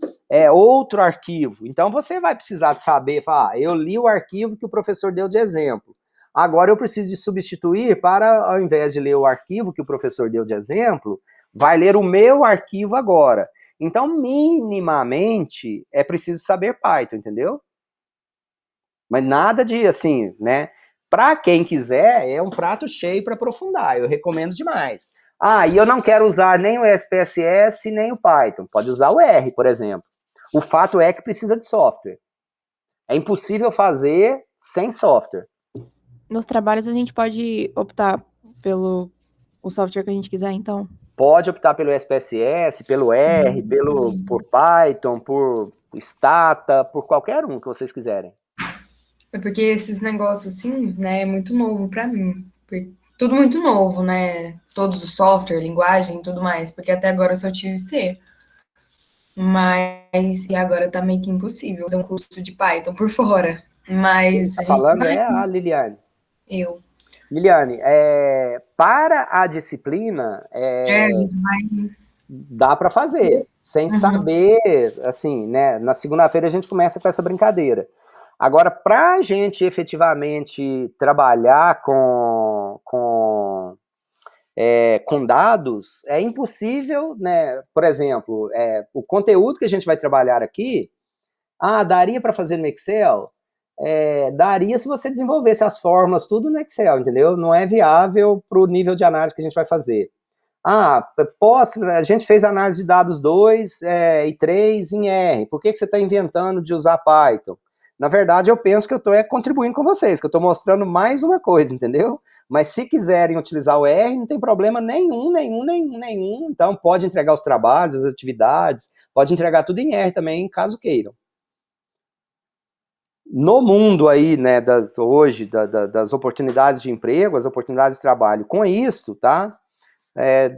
outro arquivo. Então, você vai precisar de saber, eu li o arquivo que o professor deu de exemplo. Agora, eu preciso de substituir para, ao invés de ler o arquivo que o professor deu de exemplo, vai ler o meu arquivo agora. Então, minimamente, é preciso saber Python, entendeu? Mas nada de, assim, né? Para quem quiser, é um prato cheio para aprofundar. Eu recomendo demais. E eu não quero usar nem o SPSS, nem o Python. Pode usar o R, por exemplo. O fato é que precisa de software. É impossível fazer sem software. Nos trabalhos a gente pode optar pelo o software que a gente quiser, então? Pode optar pelo SPSS, pelo R, por Python, por Stata, por qualquer um que vocês quiserem. É porque esses negócios assim, né, é muito novo para mim. Tudo muito novo, né? Todos os software, linguagem e tudo mais. Porque até agora eu só tive C. Mas e agora tá meio que impossível fazer um curso de Python por fora. Mas Quem tá falando é a Liliane. Eu. Liliane, para a disciplina, A gente vai. dá para fazer, sem saber, assim, né? Na segunda-feira a gente começa com essa brincadeira. Agora, para a gente efetivamente trabalhar com dados, é impossível, né? Por exemplo, o conteúdo que a gente vai trabalhar aqui, daria para fazer no Excel? Daria se você desenvolvesse as fórmulas tudo no Excel, entendeu? Não é viável para o nível de análise que a gente vai fazer. A gente fez análise de dados 2 e 3 em R, por que você está inventando de usar Python? Na verdade, eu penso que eu estou contribuindo com vocês, que eu estou mostrando mais uma coisa, entendeu? Mas se quiserem utilizar o R, não tem problema nenhum. Então, pode entregar os trabalhos, as atividades, pode entregar tudo em R também, caso queiram. No mundo aí, né, das oportunidades de emprego, as oportunidades de trabalho, com isso, tá?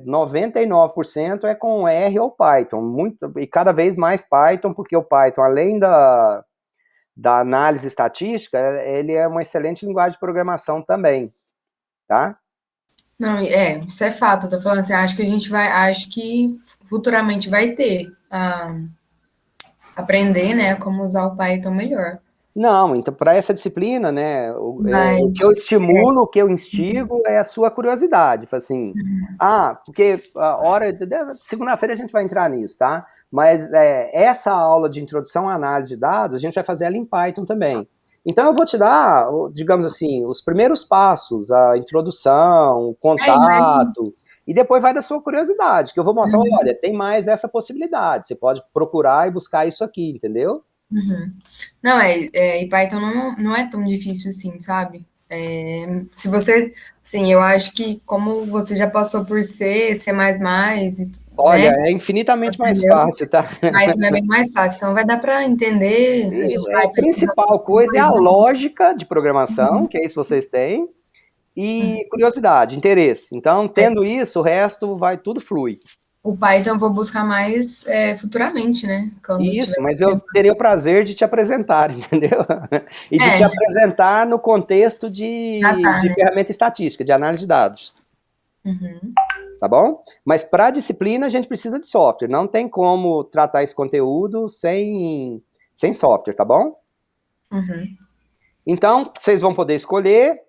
99% é com R ou Python, e cada vez mais Python, porque o Python, além da análise estatística, ele é uma excelente linguagem de programação também, tá? Não, isso é fato, eu tô falando assim, acho que futuramente vai ter aprender, né, como usar o Python melhor. Não, então para essa disciplina, né, o que eu estimulo, o que eu instigo é a sua curiosidade, assim, porque segunda-feira a gente vai entrar nisso, tá? Mas essa aula de introdução à análise de dados, a gente vai fazer ela em Python também. Então eu vou te dar, digamos assim, os primeiros passos, a introdução, o contato, e depois vai da sua curiosidade, que eu vou mostrar, olha, tem mais essa possibilidade, você pode procurar e buscar isso aqui, entendeu? Não, e Python não é tão difícil assim, sabe? Se você, assim, eu acho que como você já passou por C++, olha, né? é infinitamente mais fácil, tá? Python é bem mais fácil, então vai dar para entender. A principal coisa é a lógica de programação, que é isso que vocês têm, e curiosidade, interesse. Então, tendo isso, o resto tudo flui. O Python eu vou buscar mais futuramente, né? Isso, mas eu teria o prazer de te apresentar, entendeu? E de te apresentar no contexto de ferramenta estatística, de análise de dados. Tá bom? Mas para a disciplina a gente precisa de software, não tem como tratar esse conteúdo sem software, tá bom? Então, vocês vão poder escolher.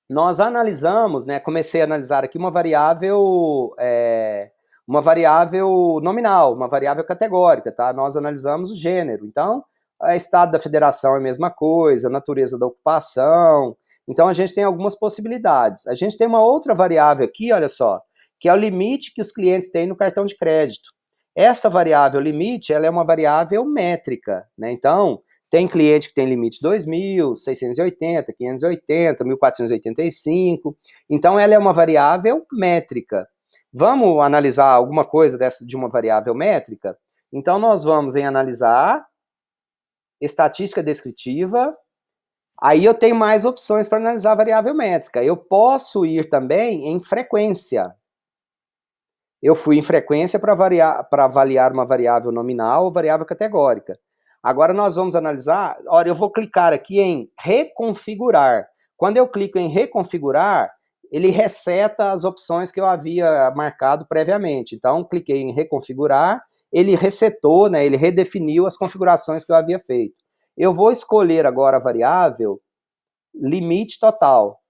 Nós analisamos, né? Comecei a analisar aqui uma variável nominal, uma variável categórica, tá? Nós analisamos o gênero. Então, o estado da federação é a mesma coisa, a natureza da ocupação. Então, a gente tem algumas possibilidades. A gente tem uma outra variável aqui, olha só, que é o limite que os clientes têm no cartão de crédito. Essa variável limite, ela é uma variável métrica, né? Então, tem cliente que tem limite 2.000, 680, 580, 1.485. Então, ela é uma variável métrica. Vamos analisar alguma coisa de uma variável métrica? Então, nós vamos analisar estatística descritiva. Aí eu tenho mais opções para analisar a variável métrica. Eu posso ir também em frequência. Eu fui em frequência para avaliar uma variável nominal ou variável categórica. Agora nós vamos analisar, olha, eu vou clicar aqui em reconfigurar. Quando eu clico em reconfigurar, ele reseta as opções que eu havia marcado previamente. Então, cliquei em reconfigurar, ele resetou, né, ele redefiniu as configurações que eu havia feito. Eu vou escolher agora a variável limite total.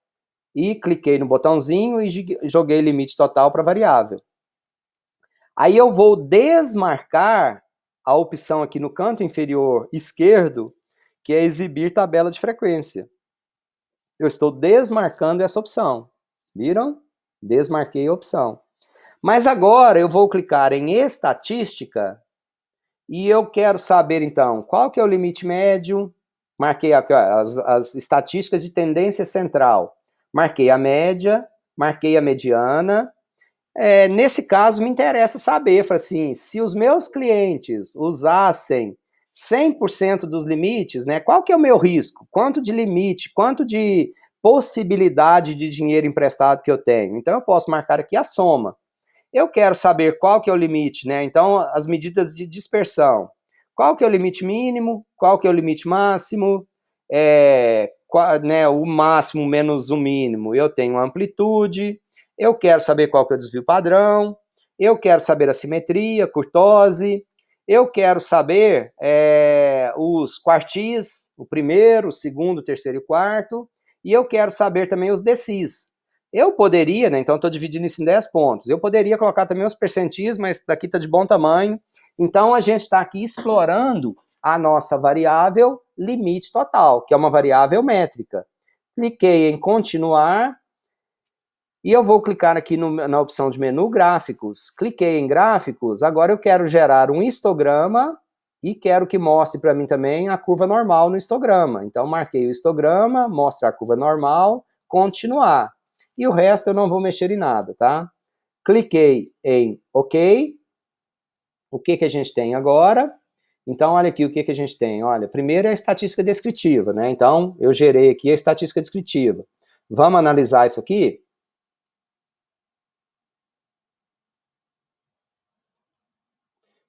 E cliquei no botãozinho e joguei limite total para a variável. Aí eu vou desmarcar a opção aqui no canto inferior esquerdo, que é exibir tabela de frequência. Eu estou desmarcando essa opção. Viram? Desmarquei a opção. Mas agora eu vou clicar em estatística e eu quero saber, então, qual que é o limite médio. Marquei aqui, ó, as estatísticas de tendência central. Marquei a média, marquei a mediana. Nesse caso, me interessa saber, assim, se os meus clientes usassem 100% dos limites, né, qual que é o meu risco? Quanto de limite, quanto de possibilidade de dinheiro emprestado que eu tenho? Então, eu posso marcar aqui a soma. Eu quero saber qual que é o limite, né? Então, as medidas de dispersão. Qual que é o limite mínimo? Qual que é o limite máximo? né, o máximo menos o mínimo, eu tenho amplitude, eu quero saber qual que é o desvio padrão, eu quero saber a simetria, kurtose, eu quero saber os quartis, o primeiro, o segundo, o terceiro e o quarto, e eu quero saber também os decis. Eu poderia, né, então estou dividindo isso em 10 pontos, eu poderia colocar também os percentis, mas daqui está de bom tamanho. Então a gente está aqui explorando a nossa variável limite total, que é uma variável métrica. Cliquei em continuar, e eu vou clicar aqui na opção de menu gráficos. Cliquei em gráficos, agora eu quero gerar um histograma e quero que mostre para mim também a curva normal no histograma. Então marquei o histograma, mostra a curva normal, continuar. E o resto eu não vou mexer em nada, tá? Cliquei em OK. O que a gente tem agora? Então, olha aqui o que a gente tem. Olha, primeiro é a estatística descritiva, né? Então, eu gerei aqui a estatística descritiva. Vamos analisar isso aqui?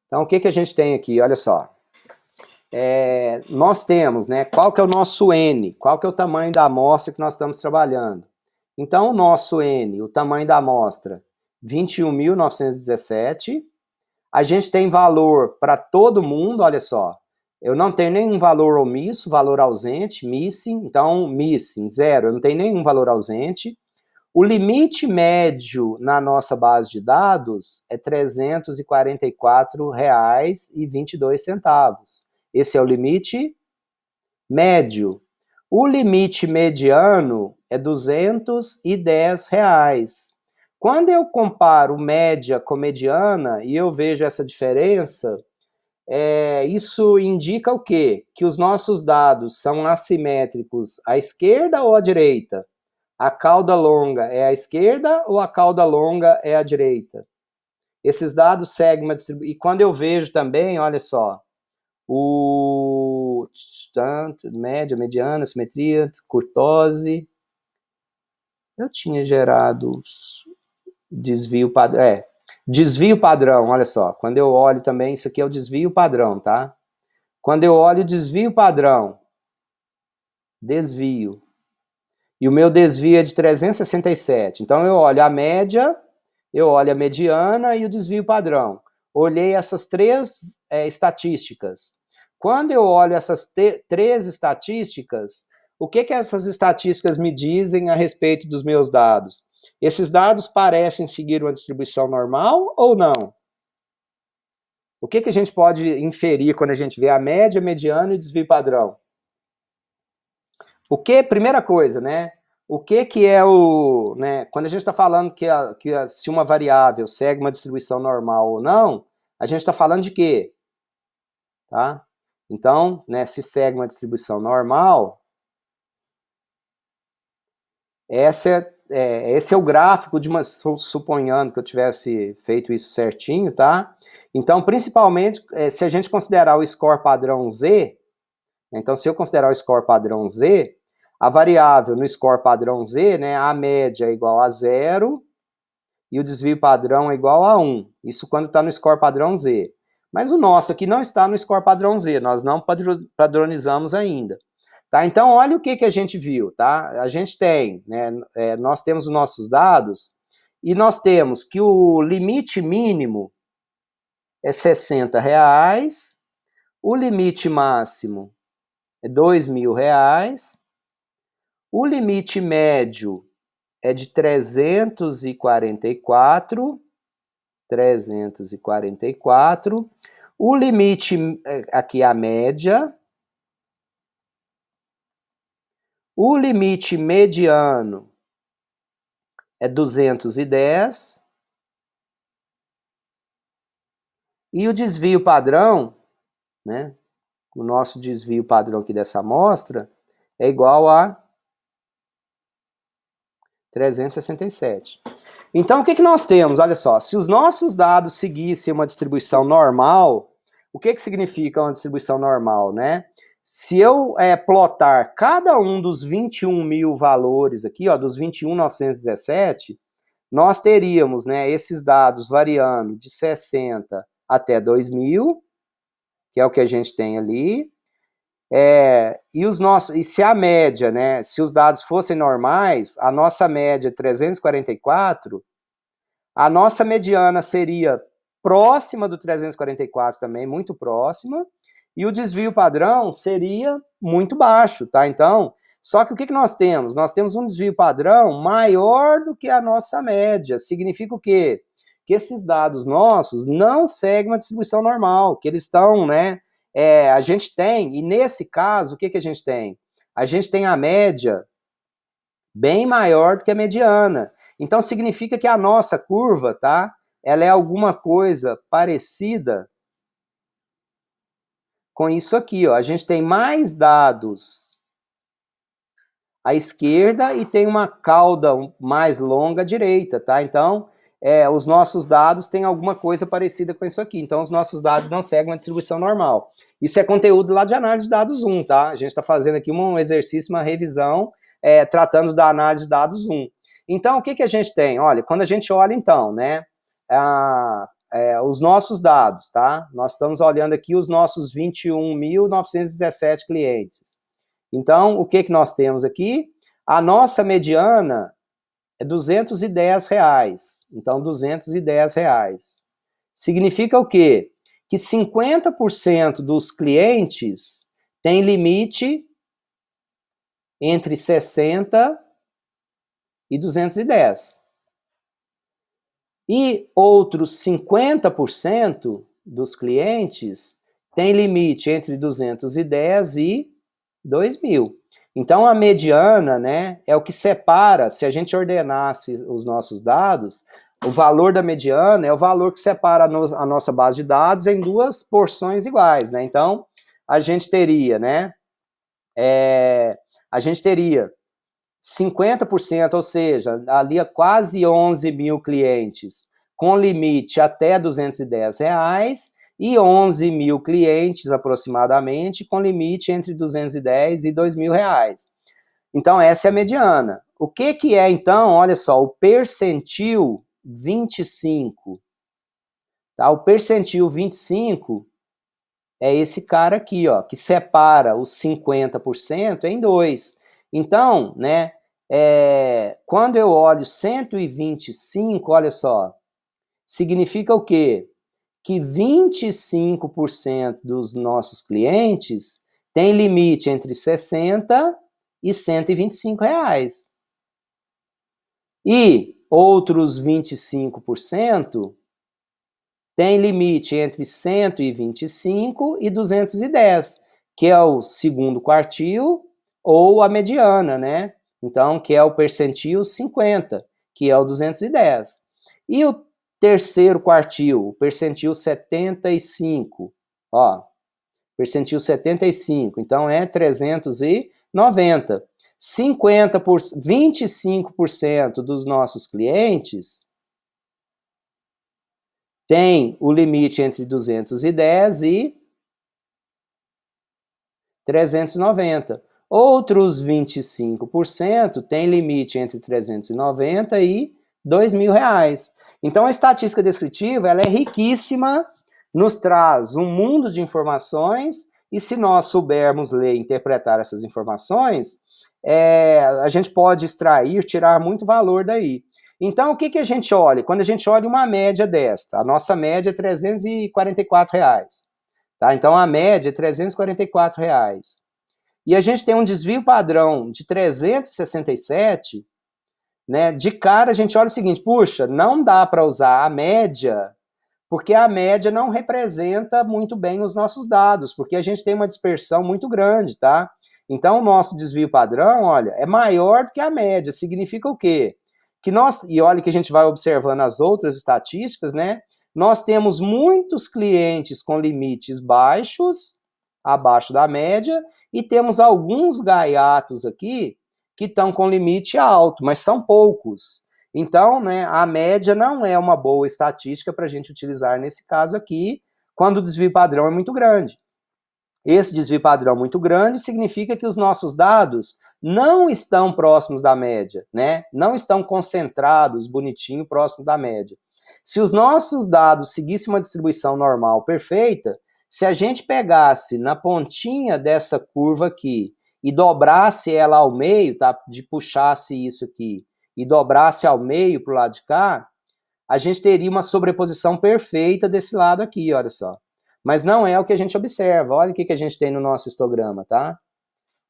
Então, o que a gente tem aqui? Olha só. Nós temos, né? Qual que é o nosso N? Qual que é o tamanho da amostra que nós estamos trabalhando? Então, o nosso N, o tamanho da amostra, 21.917. A gente tem valor para todo mundo, olha só. Eu não tenho nenhum valor omisso, valor ausente, missing. Então, missing, 0. Eu não tenho nenhum valor ausente. O limite médio na nossa base de dados é R$ 344,22. Esse é o limite médio. O limite mediano é R$ 210. Quando eu comparo média com mediana e eu vejo essa diferença, isso indica o quê? Que os nossos dados são assimétricos à esquerda ou à direita? A cauda longa é à esquerda ou a cauda longa é à direita? Esses dados seguem uma distribuição. E quando eu vejo também, olha só, o média, mediana, simetria, kurtose. Eu tinha gerado desvio padrão. Desvio padrão, olha só. Quando eu olho também, isso aqui é o desvio padrão, tá? Quando eu olho o desvio padrão, desvio. E o meu desvio é de 367. Então, eu olho a média, eu olho a mediana e o desvio padrão. Olhei essas três estatísticas. Quando eu olho essas três estatísticas, o que essas estatísticas me dizem a respeito dos meus dados? Esses dados parecem seguir uma distribuição normal ou não? O que a gente pode inferir quando a gente vê a média, mediana e o desvio padrão? Primeira coisa, né? O que é o... Né, quando a gente está falando se uma variável segue uma distribuição normal ou não, a gente está falando de quê? Tá? Então, né, se segue uma distribuição normal, esse é o gráfico de suponhando que eu tivesse feito isso certinho, tá? Então, principalmente, se a gente considerar o score padrão Z, então, se eu considerar o score padrão Z, a variável no score padrão Z, né, a média é igual a 0 e o desvio padrão é igual a 1. Isso quando está no score padrão Z. Mas o nosso aqui não está no score padrão Z, nós não padronizamos ainda. Tá? Então, olha o que a gente viu. Tá? A gente tem, né, nós temos os nossos dados e nós temos que o limite mínimo é R$ 60, o limite máximo é R$ 2.000, o limite médio é de 344, o limite, aqui é a média, o limite mediano é 210, e o desvio padrão, né, o nosso desvio padrão aqui dessa amostra, é igual a 367. Então, o que nós temos? Olha só, se os nossos dados seguissem uma distribuição normal, o que significa uma distribuição normal, né? Se eu plotar cada um dos 21.000 valores aqui, ó, dos 21.917, nós teríamos, né, esses dados variando de 60 até 2.000, que é o que a gente tem ali, E se a média, né, se os dados fossem normais, a nossa média é 344, a nossa mediana seria próxima do 344 também, muito próxima, e o desvio padrão seria muito baixo, tá? Então, só que o que nós temos? Nós temos um desvio padrão maior do que a nossa média. Significa o quê? Que esses dados nossos não seguem uma distribuição normal, que eles estão, né? A gente tem, e nesse caso, o que a gente tem? A gente tem a média bem maior do que a mediana. Então, significa que a nossa curva, tá? Ela é alguma coisa parecida com isso aqui, ó. A gente tem mais dados à esquerda e tem uma cauda mais longa à direita, tá? Então, os nossos dados têm alguma coisa parecida com isso aqui. Então, os nossos dados não seguem uma distribuição normal. Isso é conteúdo lá de análise de dados 1, tá? A gente está fazendo aqui um exercício, uma revisão, tratando da análise de dados 1. Então, o que a gente tem? Olha, quando a gente olha, então, né, os nossos dados, tá? Nós estamos olhando aqui os nossos 21.917 clientes. Então, o que nós temos aqui? A nossa mediana é R$210. Então, R$210. Significa o quê? Que 50% dos clientes tem limite entre 60 e 210. E outros 50% dos clientes tem limite entre 210 e 2.000. Então, a mediana, né, é o que separa, se a gente ordenasse os nossos dados, o valor da mediana é o valor que separa a nossa base de dados em duas porções iguais, né? Então, a gente teria, né, 50%, ou seja, ali quase 11.000 clientes com limite até R$210, e 11.000 clientes, aproximadamente, com limite entre 210 e R$2.000. Então, essa é a mediana. O que é, então, olha só, o percentil 25. Tá? O percentil 25 é esse cara aqui, ó, que separa os 50% em dois. Então, né, quando eu olho 125, olha só, significa o quê? Que 25% dos nossos clientes tem limite entre 60 e R$125. E outros 25% tem limite entre 125 e 210, que é o segundo quartil ou a mediana, né? Então, que é o percentil 50, que é o 210. E o terceiro quartil, o percentil 75, ó, percentil 75, então é 390. 25% dos nossos clientes tem o limite entre 210 e 390. Outros 25% tem limite entre 390 e R$2.000. Então, a estatística descritiva, ela é riquíssima, nos traz um mundo de informações, e se nós soubermos ler e interpretar essas informações, a gente pode extrair, tirar muito valor daí. Então, o que a gente olha? Quando a gente olha uma média desta, a nossa média é R$344. Tá? Então, a média é R$344. E a gente tem um desvio padrão de 367, né? De cara, a gente olha o seguinte, puxa, não dá para usar a média, porque a média não representa muito bem os nossos dados, porque a gente tem uma dispersão muito grande, tá? Então, o nosso desvio padrão, olha, é maior do que a média. Significa o quê? Que e olha que a gente vai observando as outras estatísticas, né? Nós temos muitos clientes com limites baixos, abaixo da média, e temos alguns gaiatos aqui que estão com limite alto, mas são poucos. Então, né, a média não é uma boa estatística para a gente utilizar nesse caso aqui, quando o desvio padrão é muito grande. Esse desvio padrão muito grande significa que os nossos dados não estão próximos da média, né? Não estão concentrados, bonitinho, próximo da média. Se os nossos dados seguissem uma distribuição normal perfeita, Se a gente pegasse na pontinha dessa curva aqui e dobrasse ela ao meio, tá? De puxasse isso aqui e dobrasse ao meio para o lado de cá, a gente teria uma sobreposição perfeita desse lado aqui, olha só. Mas não é o que a gente observa. Olha o que a gente tem no nosso histograma, tá?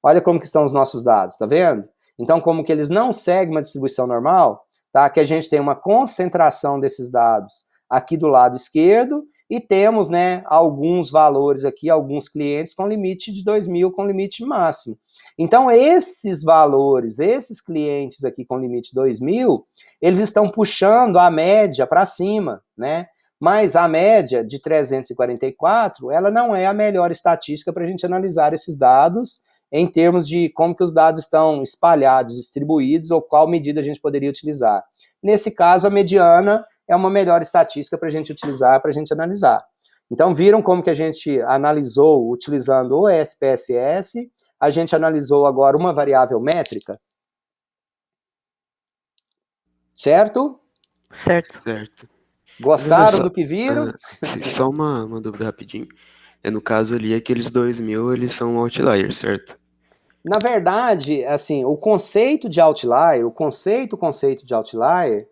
Olha como que estão os nossos dados, tá vendo? Então, como que eles não seguem uma distribuição normal, tá? Que a gente tem uma concentração desses dados aqui do lado esquerdo e temos, né, alguns valores aqui, alguns clientes com limite de 2.000, com limite máximo. Então, esses valores, esses clientes aqui com limite 2.000, eles estão puxando a média para cima, né? Mas a média de 344, ela não é a melhor estatística para a gente analisar esses dados em termos de como que os dados estão espalhados, distribuídos, ou qual medida a gente poderia utilizar. Nesse caso, a mediana é uma melhor estatística para a gente utilizar, para a gente analisar. Então, viram como que a gente analisou utilizando o SPSS, a gente analisou agora uma variável métrica, certo? Certo. Certo. Gostaram do que viram? Só uma dúvida rapidinho. No caso ali, aqueles 2.000, eles são outliers, certo? Na verdade, assim, o conceito de outlier, o conceito de outlier,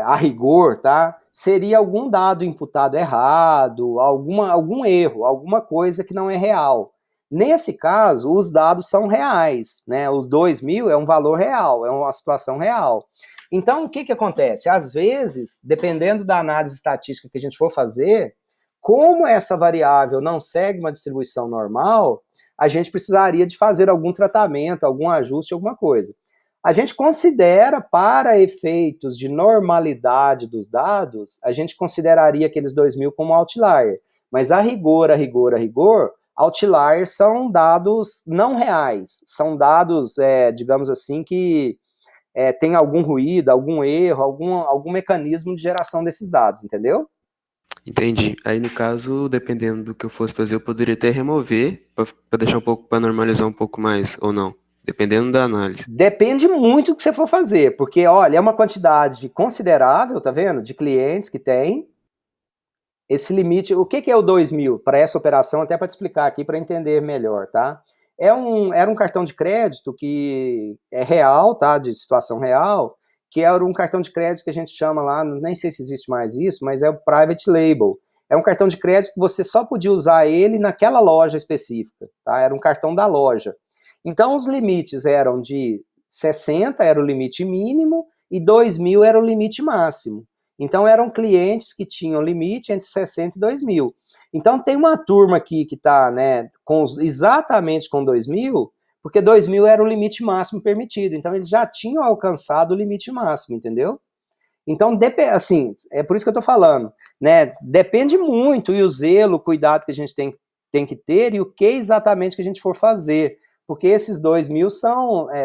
a rigor, tá? Seria algum dado imputado errado, algum erro, alguma coisa que não é real. Nesse caso, os dados são reais, né? Os 2.000 é um valor real, é uma situação real. Então, o que acontece? Às vezes, dependendo da análise estatística que a gente for fazer, como essa variável não segue uma distribuição normal, a gente precisaria de fazer algum tratamento, algum ajuste, alguma coisa. A gente considera, para efeitos de normalidade dos dados, a gente consideraria aqueles 2.000 como outlier. Mas a rigor, outliers são dados não reais. São dados, digamos assim, que tem algum ruído, algum erro, algum mecanismo de geração desses dados, entendeu? Entendi. Aí, no caso, dependendo do que eu fosse fazer, eu poderia até remover, para deixar um pouco, para normalizar um pouco mais, ou não? Dependendo da análise. Depende muito do que você for fazer, porque, olha, é uma quantidade considerável, tá vendo? De clientes que tem esse limite. O que é o 2.000 para essa operação? Até para te explicar aqui, para entender melhor, tá? Era um cartão de crédito que é real, tá? De situação real, que era um cartão de crédito que a gente chama lá, nem sei se existe mais isso, mas é o private label. É um cartão de crédito que você só podia usar ele naquela loja específica, tá? Era um cartão da loja. Então, os limites eram de 60, era o limite mínimo, e 2.000 era o limite máximo. Então, eram clientes que tinham limite entre 60 e 2.000. Então, tem uma turma aqui que está, né, exatamente com 2.000, porque 2.000 era o limite máximo permitido. Então, eles já tinham alcançado o limite máximo, entendeu? Então, assim, é por isso que eu estou falando, né? Depende muito, e o zelo, o cuidado que a gente tem que ter, e o que exatamente que a gente for fazer. Porque esses 2.000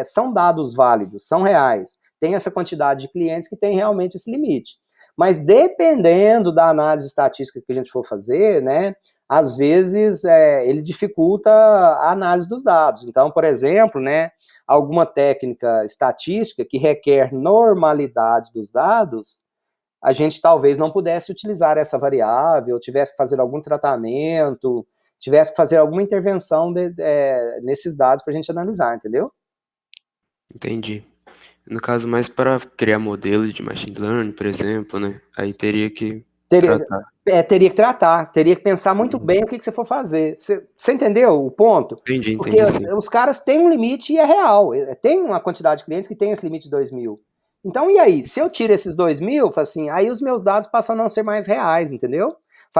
são dados válidos, são reais. Tem essa quantidade de clientes que tem realmente esse limite. Mas dependendo da análise estatística que a gente for fazer, né, às vezes ele dificulta a análise dos dados. Então, por exemplo, né, alguma técnica estatística que requer normalidade dos dados, a gente talvez não pudesse utilizar essa variável, tivesse que fazer algum tratamento, tivesse que fazer alguma intervenção nesses dados para a gente analisar, entendeu? Entendi. No caso, mais para criar modelo de machine learning, por exemplo, né? Aí teria que tratar. Teria que tratar, teria que pensar muito bem o que você for fazer. Você entendeu o ponto? Entendi, Porque sim. os caras têm um limite e é real. Tem uma quantidade de clientes que tem esse limite de 2.000. Então, e aí? Se eu tiro esses 2.000, assim, aí os meus dados passam a não ser mais reais, entendeu?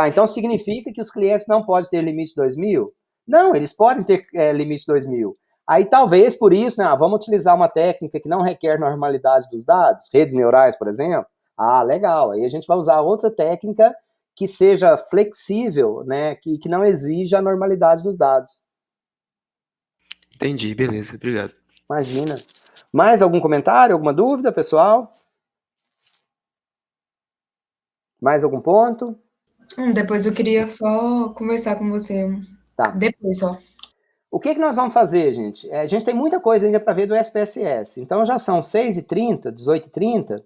Então significa que os clientes não podem ter limite de 2.000? Não, eles podem ter limite de 2.000. Aí talvez por isso, né, vamos utilizar uma técnica que não requer normalidade dos dados, redes neurais, por exemplo. Ah, legal, aí a gente vai usar outra técnica que seja flexível, né, que não exija a normalidade dos dados. Entendi, beleza, obrigado. Imagina. Mais algum comentário, alguma dúvida, pessoal? Mais algum ponto? Depois eu queria só conversar com você. Tá. Depois só. O que nós vamos fazer, gente? A gente tem muita coisa ainda para ver do SPSS. Então já são 6h30, 18h30,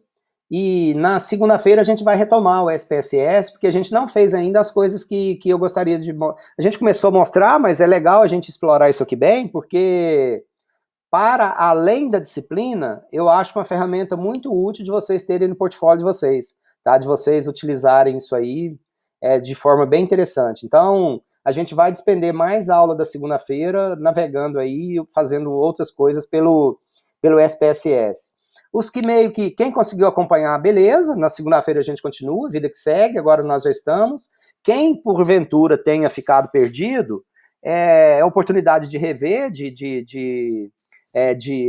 E na segunda-feira a gente vai retomar o SPSS, porque a gente não fez ainda as coisas que eu gostaria de... A gente começou a mostrar, mas é legal a gente explorar isso aqui bem, porque para além da disciplina, eu acho uma ferramenta muito útil de vocês terem no portfólio de vocês, tá? De vocês utilizarem isso aí de forma bem interessante. Então, a gente vai despender mais aula da segunda-feira, navegando aí, fazendo outras coisas pelo SPSS. Os que meio que, quem conseguiu acompanhar, beleza, na segunda-feira a gente continua, vida que segue, agora nós já estamos. Quem, porventura, tenha ficado perdido, é oportunidade de rever, de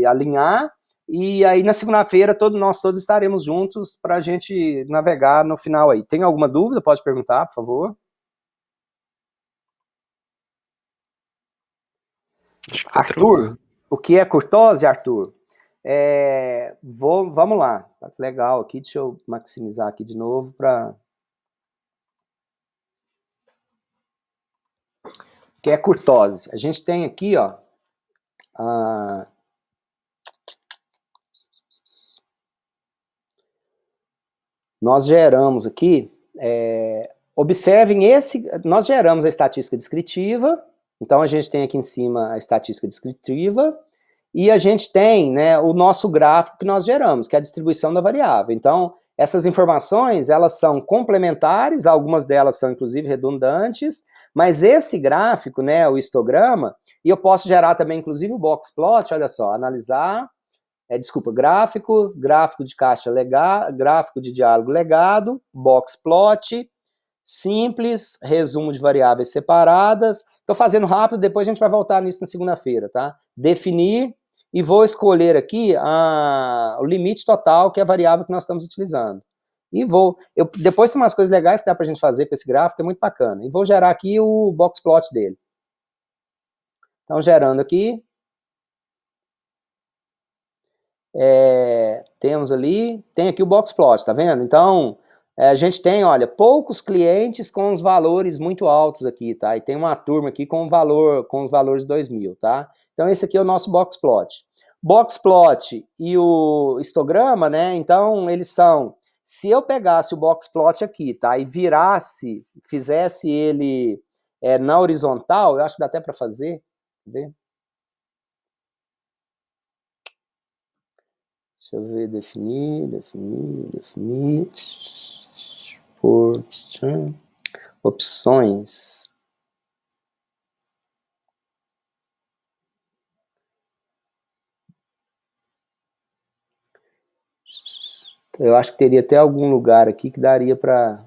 alinhar, e aí na segunda-feira nós todos estaremos juntos para a gente navegar no final aí. Tem alguma dúvida? Pode perguntar, por favor. Arthur, o que é curtose, Arthur? Vamos lá, tá legal aqui, deixa eu maximizar aqui de novo para... Que é curtose. A gente tem aqui, ó, nós geramos aqui, observem nós geramos a estatística descritiva, então a gente tem aqui em cima a estatística descritiva, e a gente tem, né, o nosso gráfico que nós geramos, que é a distribuição da variável. Então, essas informações, elas são complementares, algumas delas são inclusive redundantes, mas esse gráfico, né, o histograma, e eu posso gerar também inclusive o box plot, olha só, analisar, gráfico de caixa legado, gráfico de diálogo legado, box plot, simples, resumo de variáveis separadas. Estou fazendo rápido, depois a gente vai voltar nisso na segunda-feira, tá? Definir, e vou escolher aqui o limite total, que é a variável que nós estamos utilizando. E depois tem umas coisas legais que dá para a gente fazer com esse gráfico, é muito bacana. E vou gerar aqui o box plot dele. Então, gerando aqui. Temos ali, tem aqui o box plot, tá vendo? Então, a gente tem, olha, poucos clientes com os valores muito altos aqui, tá? E tem uma turma aqui com os valores 2.000, tá? Então, esse aqui é o nosso box plot. Box plot e o histograma, né? Então, eles são... Se eu pegasse o box plot aqui, tá? E fizesse ele na horizontal, eu acho que dá até para fazer, ver? Deixa eu ver, definir, opções. Eu acho que teria até algum lugar aqui que daria para...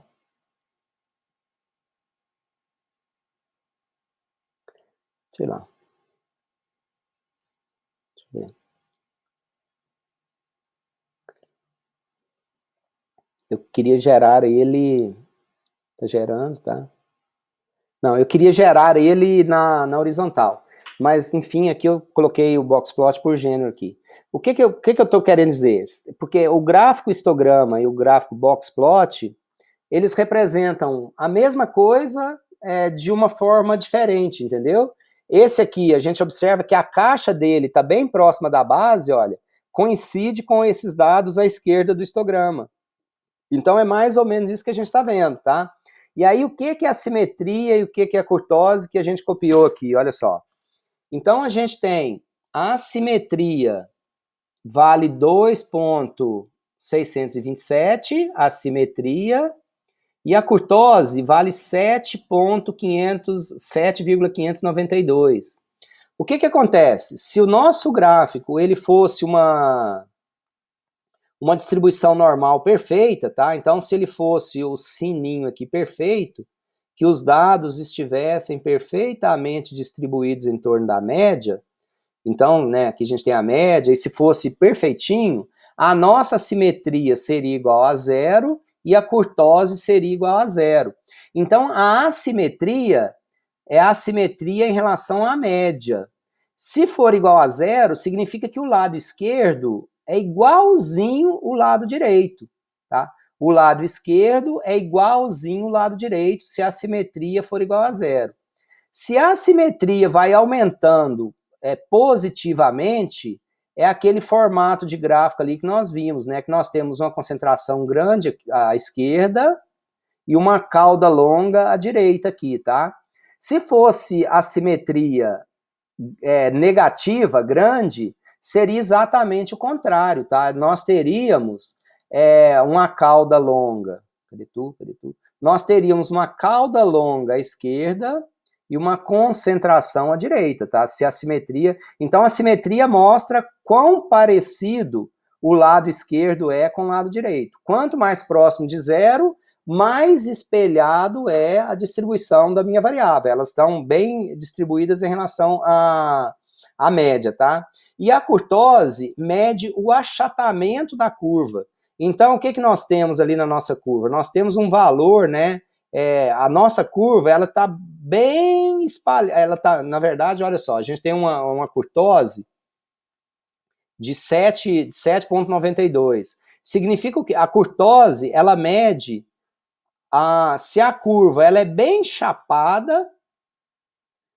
Sei lá. Deixa eu ver. Eu queria gerar ele... Tá gerando, tá? Não, eu queria gerar ele na horizontal. Mas, enfim, aqui eu coloquei o box plot por gênero aqui. O que eu estou querendo dizer? Porque o gráfico histograma e o gráfico box plot, eles representam a mesma coisa de uma forma diferente, entendeu? Esse aqui, a gente observa que a caixa dele está bem próxima da base, olha, coincide com esses dados à esquerda do histograma. Então, é mais ou menos isso que a gente está vendo, tá? E aí, o que é a simetria e o que é a curtose que a gente copiou aqui? Olha só. Então, a gente tem a simetria vale 2,627, a simetria, e a curtose vale 7,592. O que acontece? Se o nosso gráfico ele fosse uma distribuição normal perfeita, tá? Então, se ele fosse o sininho aqui perfeito, que os dados estivessem perfeitamente distribuídos em torno da média, então, né, aqui a gente tem a média, e se fosse perfeitinho, a nossa simetria seria igual a 0 e a curtose seria igual a 0. Então, a assimetria é a assimetria em relação à média. Se for igual a 0, significa que o lado esquerdo é igualzinho o lado direito, tá? O lado esquerdo é igualzinho o lado direito se a simetria for igual a 0. Se a simetria vai aumentando positivamente, é aquele formato de gráfico ali que nós vimos, né? Que nós temos uma concentração grande à esquerda e uma cauda longa à direita aqui, tá? Se fosse a simetria negativa, grande, seria exatamente o contrário, tá? Nós teríamos uma cauda longa. Cadê tu? Nós teríamos uma cauda longa à esquerda e uma concentração à direita, tá? Se a simetria... Então, a simetria mostra quão parecido o lado esquerdo é com o lado direito. Quanto mais próximo de zero, mais espelhado é a distribuição da minha variável. Elas estão bem distribuídas em relação à média, tá? E a kurtose mede o achatamento da curva. Então, o que nós temos ali na nossa curva? Nós temos um valor, né? A nossa curva, ela está bem espalhada. Ela tá, na verdade, olha só, a gente tem uma kurtose de 7,92. Significa que a kurtose, ela mede se a curva ela é bem chapada,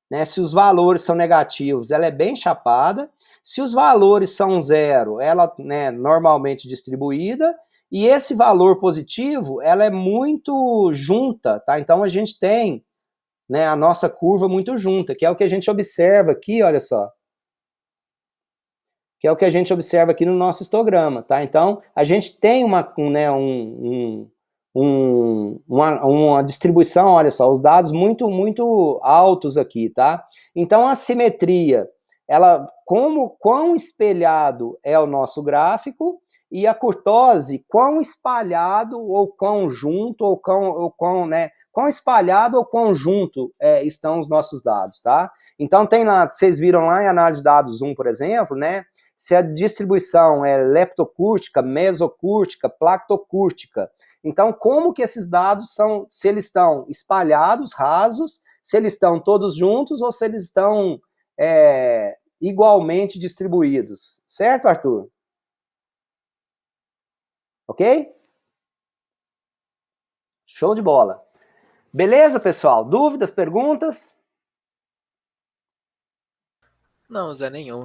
né, se os valores são negativos, ela é bem chapada. Se os valores são zero, ela é, né, normalmente distribuída. E esse valor positivo, ela é muito junta, tá? Então, a gente tem, né, a nossa curva muito junta, que é o que a gente observa aqui, olha só. Que é o que a gente observa aqui no nosso histograma, tá? Então, a gente tem uma distribuição, olha só, os dados muito, muito altos aqui, tá? Então, a simetria, ela, quão espelhado é o nosso gráfico, e a kurtose, quão espalhado, ou quão junto, ou quão espalhado ou quão junto estão os nossos dados, tá? Então, tem lá, vocês viram lá em análise de dados 1, por exemplo, né? Se a distribuição é leptocúrtica, mesocúrtica, plactocúrtica. Então, como que esses dados são, se eles estão espalhados, rasos, se eles estão todos juntos ou se eles estão igualmente distribuídos. Certo, Arthur? Ok? Show de bola. Beleza, pessoal? Dúvidas, perguntas? Não, Zé, nenhum.